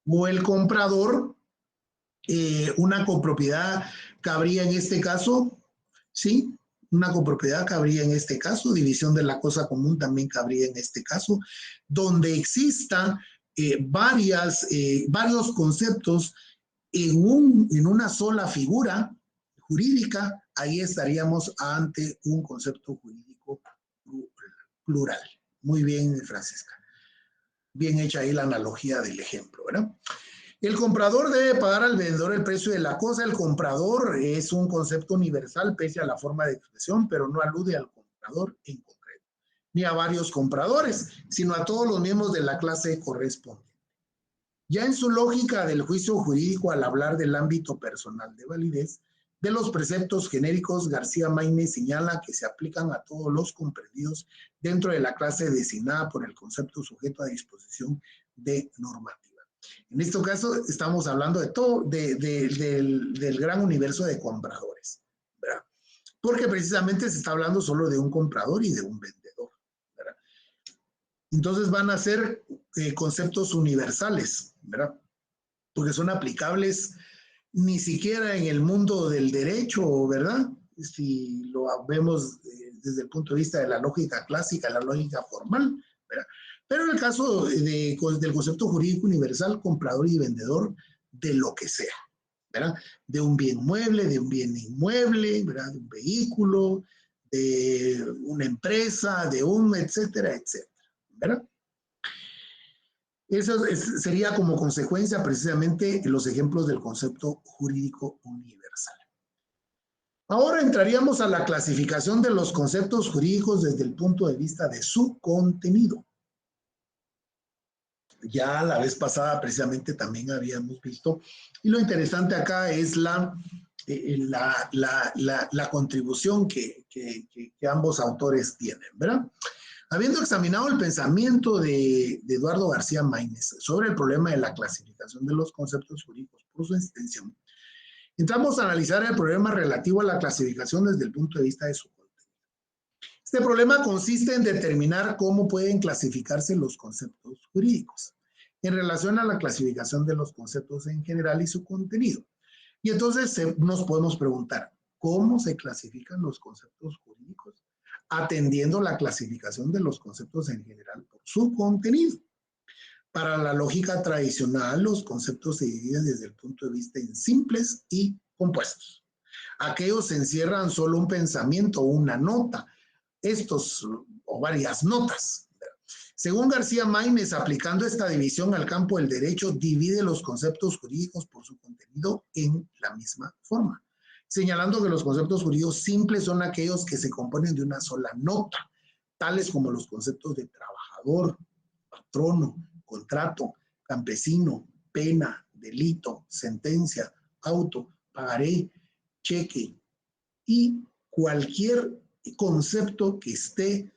O el comprador, una copropiedad cabría en este caso, ¿sí? Una copropiedad cabría en este caso, división de la cosa común también cabría en este caso, donde existan varios conceptos en una sola figura jurídica, ahí estaríamos ante un concepto jurídico plural. Muy bien, Francisca. Bien hecha ahí la analogía del ejemplo, ¿verdad? El comprador debe pagar al vendedor el precio de la cosa. El comprador es un concepto universal pese a la forma de expresión, pero no alude al comprador en concreto, ni a varios compradores, sino a todos los miembros de la clase correspondiente. Ya en su lógica del juicio jurídico, al hablar del ámbito personal de validez de los preceptos genéricos, García Maínez señala que se aplican a todos los comprendidos dentro de la clase designada por el concepto sujeto a disposición de normativa. En este caso estamos hablando de todo, del gran universo de compradores, ¿verdad? Porque precisamente se está hablando solo de un comprador y de un vendedor, ¿verdad? Entonces van a ser conceptos universales, ¿verdad? Porque son aplicables ni siquiera en el mundo del derecho, ¿verdad? Si lo vemos desde el punto de vista de la lógica clásica, la lógica formal, ¿verdad? Pero en el caso del concepto jurídico universal, comprador y vendedor de lo que sea, ¿verdad? De un bien mueble, de un bien inmueble, ¿verdad? De un vehículo, de una empresa, de un etcétera, etcétera, ¿verdad? Sería como consecuencia precisamente los ejemplos del concepto jurídico universal. Ahora entraríamos a la clasificación de los conceptos jurídicos desde el punto de vista de su contenido. Ya la vez pasada precisamente también habíamos visto, y lo interesante acá es la contribución que ambos autores tienen, ¿verdad? Habiendo examinado el pensamiento de Eduardo García Maínez sobre el problema de la clasificación de los conceptos jurídicos por su extensión, entramos a analizar el problema relativo a la clasificación desde el punto de vista de su contenido. Este problema consiste en determinar cómo pueden clasificarse los conceptos jurídicos en relación a la clasificación de los conceptos en general y su contenido. Y entonces nos podemos preguntar, ¿cómo se clasifican los conceptos jurídicos? Atendiendo la clasificación de los conceptos en general por su contenido. Para la lógica tradicional, los conceptos se dividen desde el punto de vista en simples y compuestos. Aquellos encierran solo un pensamiento o una nota, estos o varias notas. Según García Maínez, aplicando esta división al campo del derecho, divide los conceptos jurídicos por su contenido en la misma forma, señalando que los conceptos jurídicos simples son aquellos que se componen de una sola nota, tales como los conceptos de trabajador, patrono, contrato, campesino, pena, delito, sentencia, auto, pagaré, cheque y cualquier concepto que esté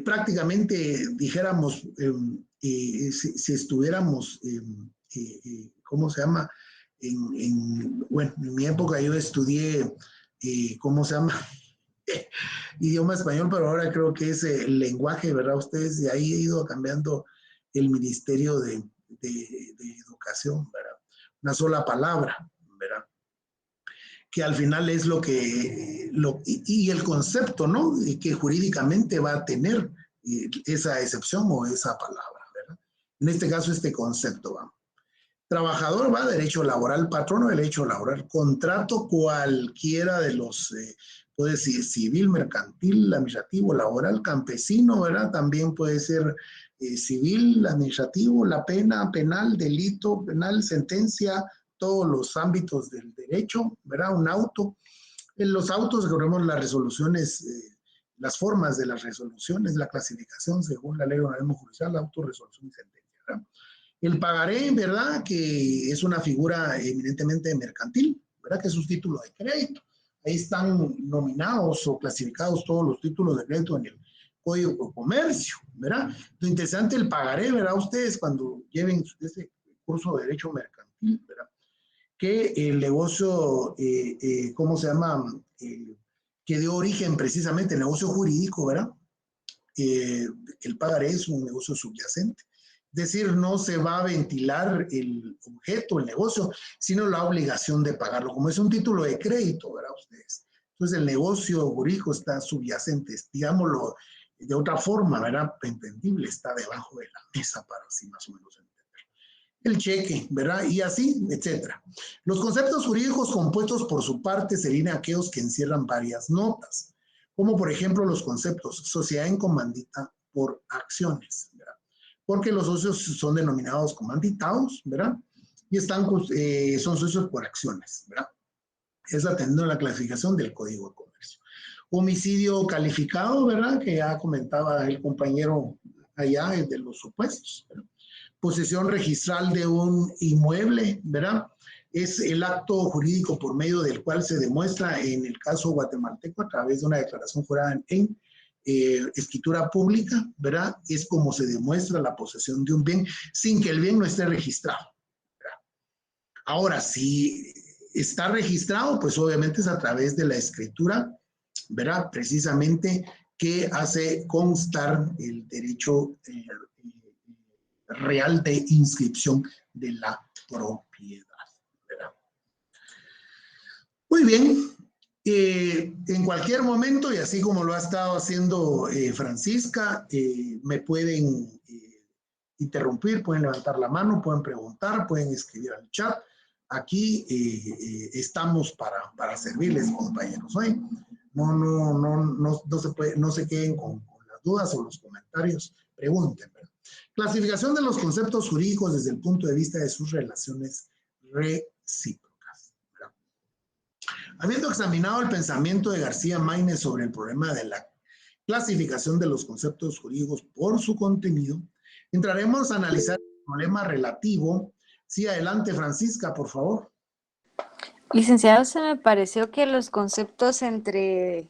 prácticamente, dijéramos, si estuviéramos, ¿cómo se llama? Bueno, en mi época yo estudié, ¿cómo se llama? Idioma español, pero ahora creo que es el lenguaje, ¿verdad? Ustedes de ahí he ido cambiando el Ministerio de Educación, ¿verdad? Una sola palabra, ¿verdad? Que al final es lo que, y el concepto, ¿no? Que jurídicamente va a tener esa excepción o esa palabra, ¿verdad? En este caso, este concepto va. Trabajador va, derecho laboral, patrono, derecho laboral, contrato cualquiera de los, puede ser civil, mercantil, administrativo, laboral, campesino, ¿verdad? También puede ser civil, administrativo, la pena, penal, delito, penal, sentencia, todos los ámbitos del derecho, ¿verdad? Un auto. En los autos recordemos las resoluciones, las formas de las resoluciones, la clasificación según la ley ordenamiento judicial, auto, resolución y sentencia, ¿verdad? El pagaré, ¿verdad? Que es una figura eminentemente mercantil, ¿verdad? Que es un título de crédito. Ahí están nominados o clasificados todos los títulos de crédito en el Código de Comercio, ¿verdad? Lo interesante el pagaré, ¿verdad? Ustedes cuando lleven ese curso de derecho mercantil, ¿verdad? Que el negocio, ¿cómo se llama? Que dio origen precisamente al negocio jurídico, ¿verdad? El pagaré es un negocio subyacente. Es decir, no se va a ventilar el objeto, el negocio, sino la obligación de pagarlo. Como es un título de crédito, ¿verdad? Ustedes. Entonces, el negocio jurídico está subyacente, digámoslo de otra forma, ¿verdad? Entendible, está debajo de la mesa para así más o menos entender. El cheque, ¿verdad? Y así, etcétera. Los conceptos jurídicos compuestos por su parte serían aquellos que encierran varias notas, como por ejemplo los conceptos sociedad en comandita por acciones, ¿verdad? Porque los socios son denominados comanditados, ¿verdad? Y son socios por acciones, ¿verdad? Es atendiendo la clasificación del Código de Comercio. Homicidio calificado, ¿verdad? Que ya comentaba el compañero allá de los supuestos, ¿verdad? Posesión registral de un inmueble, ¿verdad? Es el acto jurídico por medio del cual se demuestra en el caso guatemalteco a través de una declaración jurada en escritura pública, ¿verdad? Es como se demuestra la posesión de un bien sin que el bien no esté registrado, ¿verdad? Ahora, si está registrado, pues obviamente es a través de la escritura, ¿verdad? Precisamente que hace constar el derecho real de inscripción de la propiedad, ¿verdad? Muy bien. En cualquier momento, y así como lo ha estado haciendo Francisca, me pueden interrumpir, pueden levantar la mano, pueden preguntar, pueden escribir al chat. Aquí estamos para servirles, compañeros. ¿Sí? No se queden con las dudas o los comentarios, pregunten, ¿verdad? Clasificación de los conceptos jurídicos desde el punto de vista de sus relaciones recíprocas. ¿Verdad? Habiendo examinado el pensamiento de García Maínez sobre el problema de la clasificación de los conceptos jurídicos por su contenido, entraremos a analizar el problema relativo. Sí, adelante, Francisca, por favor. Licenciado, se me pareció que los conceptos entre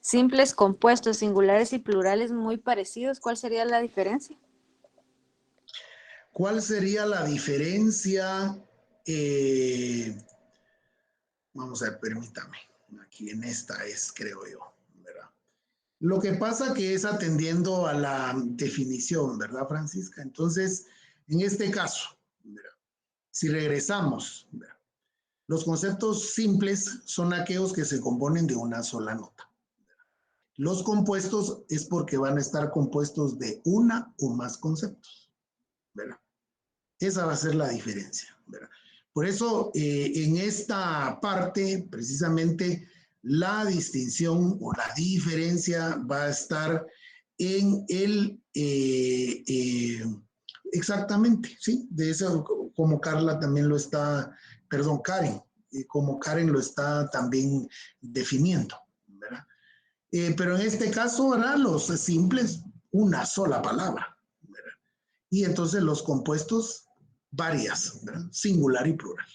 simples, compuestos, singulares y plurales muy parecidos. ¿Cuál sería la diferencia? ¿Cuál sería la diferencia? Vamos a ver, permítame. Aquí en esta es, creo yo, ¿verdad? Lo que pasa que es atendiendo a la definición, ¿verdad, Francisca? Entonces, en este caso, ¿verdad? Si regresamos, ¿verdad? Los conceptos simples son aquellos que se componen de una sola nota. Los compuestos es porque van a estar compuestos de una o más conceptos, ¿verdad? Esa va a ser la diferencia, ¿verdad? Por eso, en esta parte, precisamente, la distinción o la diferencia va a estar en el, exactamente, ¿sí? De eso, como Carla también lo está, perdón, Karen, como Karen lo está también definiendo, ¿verdad? Pero en este caso, ¿verdad? Los simples, una sola palabra, ¿verdad? Y entonces los compuestos, varias, ¿verdad? Singular y plural,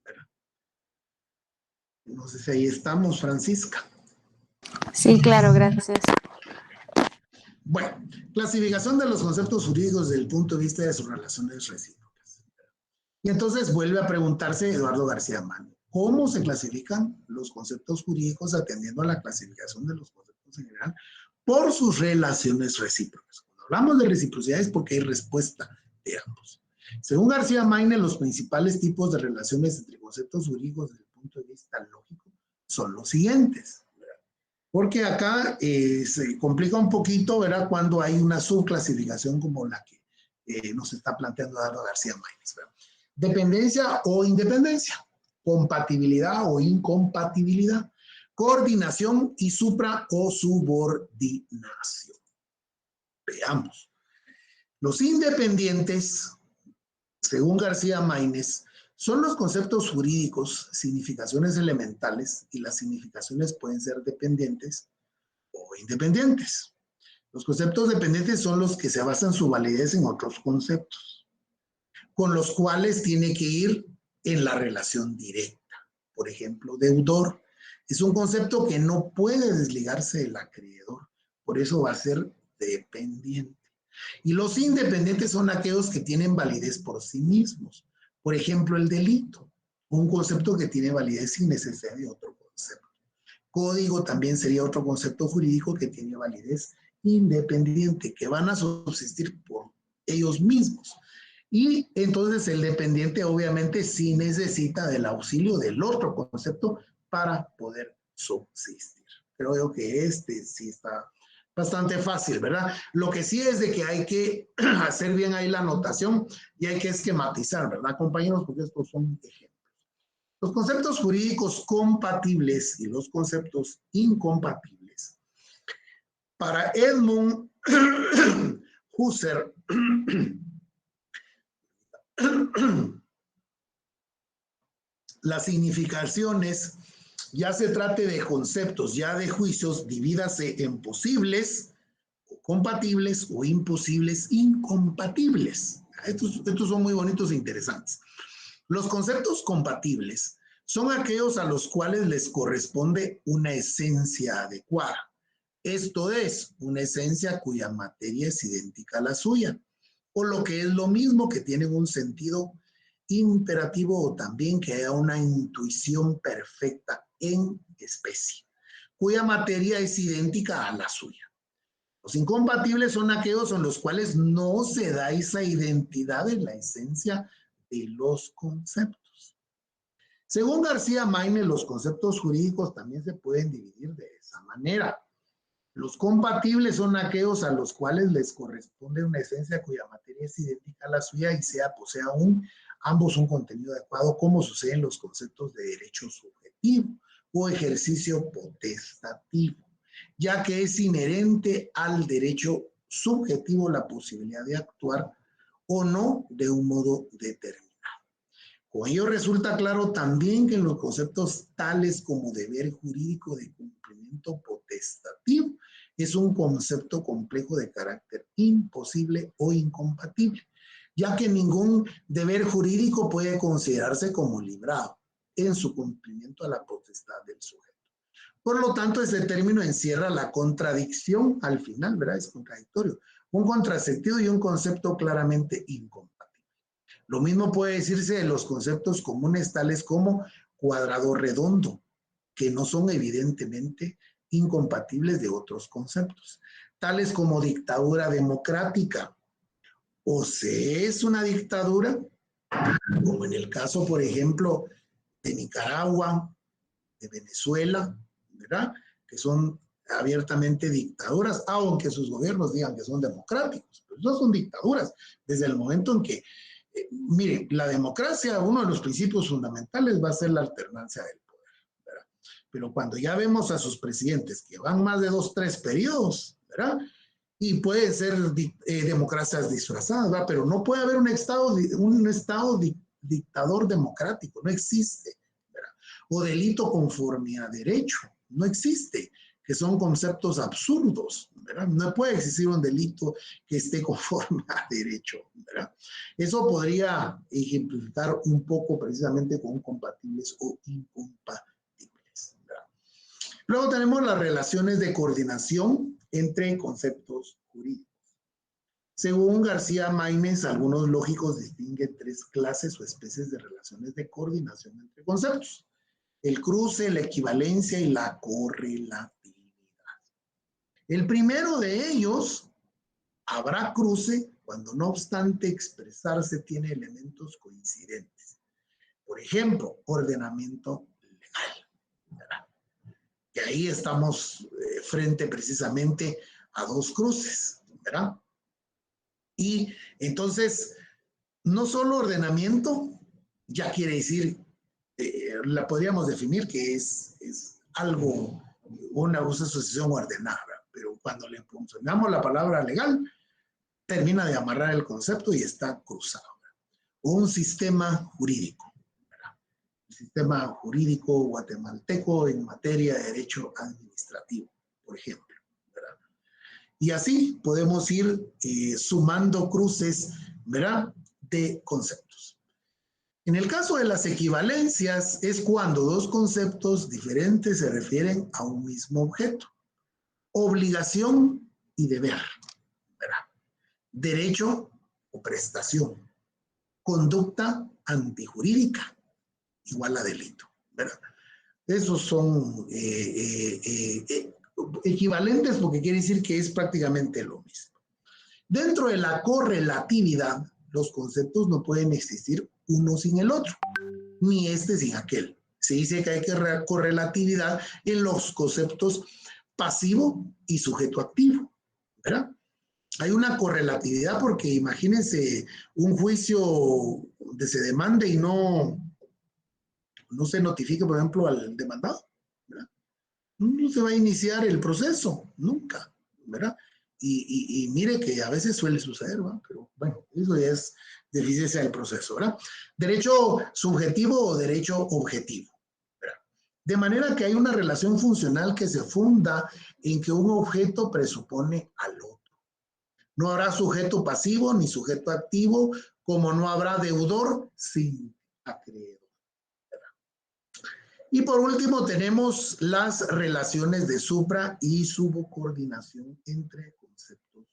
¿verdad? No sé si ahí estamos, Francisca. Sí, claro, gracias. Bueno, clasificación de los conceptos jurídicos desde el punto de vista de sus relaciones recíprocas. Y entonces vuelve a preguntarse Eduardo García Maínez, ¿cómo se clasifican los conceptos jurídicos atendiendo a la clasificación de los conceptos en general por sus relaciones recíprocas? Cuando hablamos de reciprocidad es porque hay respuesta de ambos. Según García Maínez, los principales tipos de relaciones entre conceptos jurídicos desde el punto de vista lógico son los siguientes. Porque acá se complica un poquito, ¿verdad? Cuando hay una subclasificación como la que nos está planteando Eduardo García Maínez, ¿verdad? Dependencia o independencia, compatibilidad o incompatibilidad, coordinación y supra o subordinación. Veamos. Los independientes, según García Maínez, son los conceptos jurídicos, significaciones elementales, y las significaciones pueden ser dependientes o independientes. Los conceptos dependientes son los que se basan su validez en otros conceptos, con los cuales tiene que ir en la relación directa. Por ejemplo, deudor es un concepto que no puede desligarse del acreedor, por eso va a ser dependiente. Y los independientes son aquellos que tienen validez por sí mismos. Por ejemplo, el delito, un concepto que tiene validez sin necesidad de otro concepto. Código también sería otro concepto jurídico que tiene validez independiente, que van a subsistir por ellos mismos. Y entonces el dependiente obviamente sí necesita del auxilio del otro concepto para poder subsistir. Creo yo que este sí está bastante fácil, ¿verdad? Lo que sí es de que hay que hacer bien ahí la anotación y hay que esquematizar, ¿verdad, compañeros? Porque estos son ejemplos. Los conceptos jurídicos compatibles y los conceptos incompatibles. Para Edmund Husserl, las significaciones, ya se trate de conceptos, ya de juicios, divídase en posibles, compatibles o imposibles, incompatibles. Estos son muy bonitos e interesantes. Los conceptos compatibles son aquellos a los cuales les corresponde una esencia adecuada. Esto es, una esencia cuya materia es idéntica a la suya, o lo que es lo mismo, que tienen un sentido imperativo o también que haya una intuición perfecta en especie, cuya materia es idéntica a la suya. Los incompatibles son aquellos en los cuales no se da esa identidad en la esencia de los conceptos. Según García Maínez, los conceptos jurídicos también se pueden dividir de esa manera. Los compatibles son aquellos a los cuales les corresponde una esencia cuya materia es idéntica a la suya y posea ambos un contenido adecuado, como sucede en los conceptos de derecho subjetivo o ejercicio potestativo, ya que es inherente al derecho subjetivo la posibilidad de actuar o no de un modo determinado. Con ello resulta claro también que en los conceptos tales como deber jurídico de cumplimiento potestativo es un concepto complejo de carácter imposible o incompatible, ya que ningún deber jurídico puede considerarse como librado en su cumplimiento a la potestad del sujeto. Por lo tanto, ese término encierra la contradicción al final, ¿verdad? Es contradictorio. Un contrasentido y un concepto claramente incompatible. Lo mismo puede decirse de los conceptos comunes tales como cuadrado redondo, que no son evidentemente incompatibles de otros conceptos, tales como dictadura democrática. O se es una dictadura, como en el caso, por ejemplo, de Nicaragua, de Venezuela, ¿verdad? Que son abiertamente dictaduras, aunque sus gobiernos digan que son democráticos, pero no son dictaduras, desde el momento en que mire, la democracia, uno de los principios fundamentales va a ser la alternancia del poder, ¿verdad? Pero cuando ya vemos a sus presidentes que van más de 2, 3 periodos, ¿verdad? Y pueden ser democracias disfrazadas, ¿verdad? Pero no puede haber un estado dictador democrático, no existe, ¿verdad? O delito conforme a derecho, no existe, que son conceptos absurdos, ¿verdad? No puede existir un delito que esté conforme a derecho, ¿verdad? Eso podría ejemplificar un poco precisamente con compatibles o incompatibles, ¿verdad? Luego tenemos las relaciones de coordinación entre conceptos jurídicos. Según García Maínez, algunos lógicos distinguen 3 clases o especies de relaciones de coordinación entre conceptos: el cruce, la equivalencia y la correlatividad. El primero de ellos, habrá cruce cuando no obstante expresarse tiene elementos coincidentes. Por ejemplo, ordenamiento legal, ¿verdad? Y ahí estamos frente precisamente a 2 cruces, ¿verdad? Y entonces, no solo ordenamiento, ya quiere decir, la podríamos definir que es algo, una asociación ordenada, pero cuando le funcionamos la palabra legal, termina de amarrar el concepto y está cruzado. Un sistema jurídico, ¿verdad? El sistema jurídico guatemalteco en materia de derecho administrativo, por ejemplo, ¿verdad? Y así podemos ir sumando cruces, ¿verdad?, de conceptos. En el caso de las equivalencias es cuando 2 conceptos diferentes se refieren a un mismo objeto. Obligación y deber, ¿verdad? Derecho o prestación. Conducta antijurídica igual a delito, ¿verdad? Esos son equivalentes porque quiere decir que es prácticamente lo mismo. Dentro de la correlatividad, los conceptos no pueden existir uno sin el otro, ni este sin aquel. Se dice que hay correlatividad en los conceptos pasivo y sujeto activo, ¿verdad? Hay una correlatividad porque imagínense un juicio donde se demande y no se notifique, por ejemplo, al demandado, ¿verdad? No se va a iniciar el proceso, nunca, ¿verdad? Y mire que a veces suele suceder, ¿verdad? Pero bueno, eso ya es deficiencia del proceso, ¿verdad? Derecho subjetivo o derecho objetivo, ¿verdad? De manera que hay una relación funcional que se funda en que un objeto presupone al otro. No habrá sujeto pasivo ni sujeto activo, como no habrá deudor sin acreedor. Y por último tenemos las relaciones de supra y subcoordinación entre conceptos.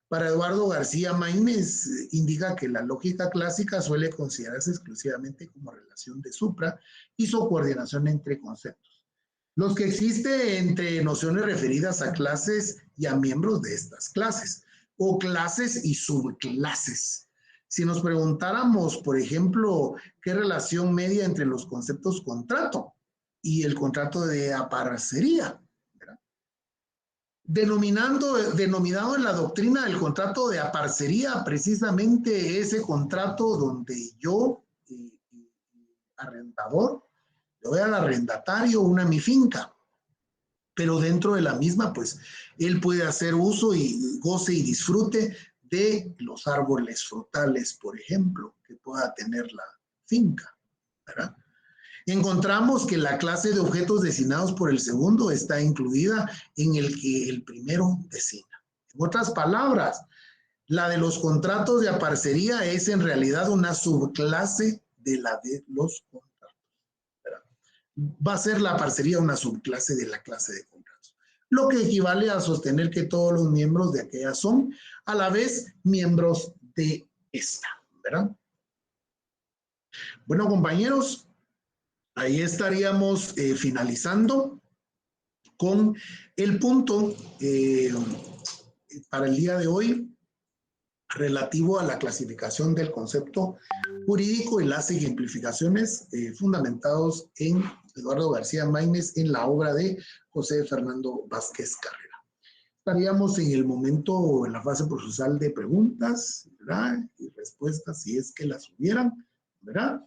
Para Eduardo García Maínez indica que la lógica clásica suele considerarse exclusivamente como relación de supra y subcoordinación entre conceptos, los que existe entre nociones referidas a clases y a miembros de estas clases, o clases y subclases. Si nos preguntáramos, por ejemplo, qué relación media entre los conceptos contrato y el contrato de aparcería, ¿verdad? Denominado en la doctrina el contrato de aparcería, precisamente ese contrato donde yo, arrendador, le doy al arrendatario mi finca, pero dentro de la misma, pues, él puede hacer uso y goce y disfrute de los árboles frutales, por ejemplo, que pueda tener la finca, ¿verdad? Encontramos que la clase de objetos designados por el segundo está incluida en el que el primero designa. En otras palabras, la de los contratos de aparcería es en realidad una subclase de la de los contratos. Va a ser la parcería una subclase de la clase de contratos, lo que equivale a sostener que todos los miembros de aquella son a la vez miembros de esta, ¿verdad? Bueno, compañeros, ahí estaríamos finalizando con el punto para el día de hoy relativo a la clasificación del concepto jurídico y las ejemplificaciones fundamentados en Eduardo García Maínez en la obra de José Fernando Vázquez Carrera. Estaríamos en el momento, en la fase procesal de preguntas, ¿verdad? Y respuestas, si es que las hubieran, ¿verdad?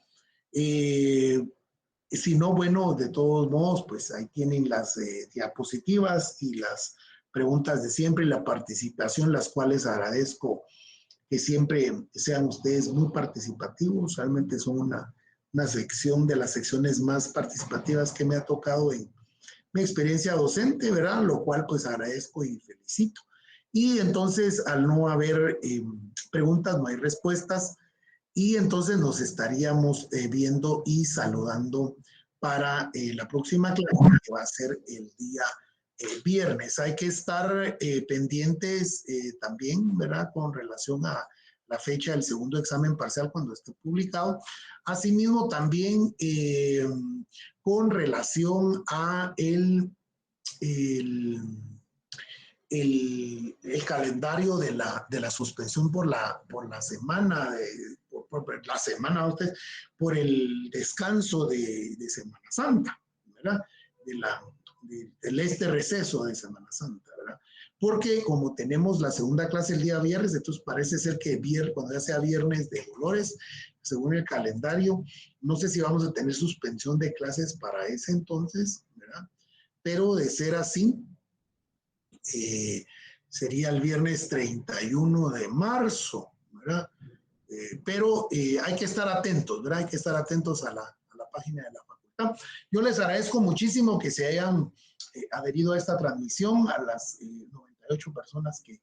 Si no, bueno, de todos modos, pues ahí tienen las diapositivas y las preguntas de siempre y la participación, las cuales agradezco que siempre sean ustedes muy participativos. Realmente son una sección de las secciones más participativas que me ha tocado en mi experiencia docente, ¿verdad? Lo cual pues agradezco y felicito. Y entonces, al no haber preguntas, no hay respuestas, y entonces nos estaríamos viendo y saludando para la próxima clase, que va a ser el día viernes. Hay que estar pendientes también, ¿verdad? Con relación a la fecha del segundo examen parcial cuando esté publicado. Asimismo, también con relación a el calendario de la suspensión por la semana, por el descanso de Semana Santa, ¿verdad? Del receso de Semana Santa, ¿verdad? Porque como tenemos la segunda clase el día viernes, entonces parece ser que cuando ya sea viernes de Dolores, según el calendario, no sé si vamos a tener suspensión de clases para ese entonces, ¿verdad? Pero de ser así, sería el viernes 31 de marzo, ¿verdad? Pero hay que estar atentos, ¿verdad? Hay que estar atentos a la página de la facultad. Yo les agradezco muchísimo que se hayan adherido a esta transmisión, a las 98 personas que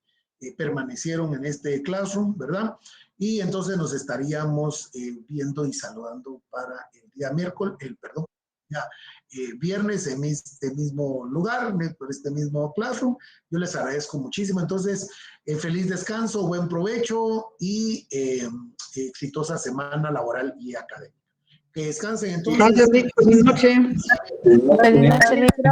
permanecieron en este Classroom, ¿verdad? Y entonces nos estaríamos viendo y saludando para el día viernes en este mismo lugar, por este mismo Classroom. Yo les agradezco muchísimo. Entonces, feliz descanso, buen provecho y exitosa semana laboral y académica. Que descansen entonces. Gracias, Rick. Buenas noches. Feliz noche, Rick.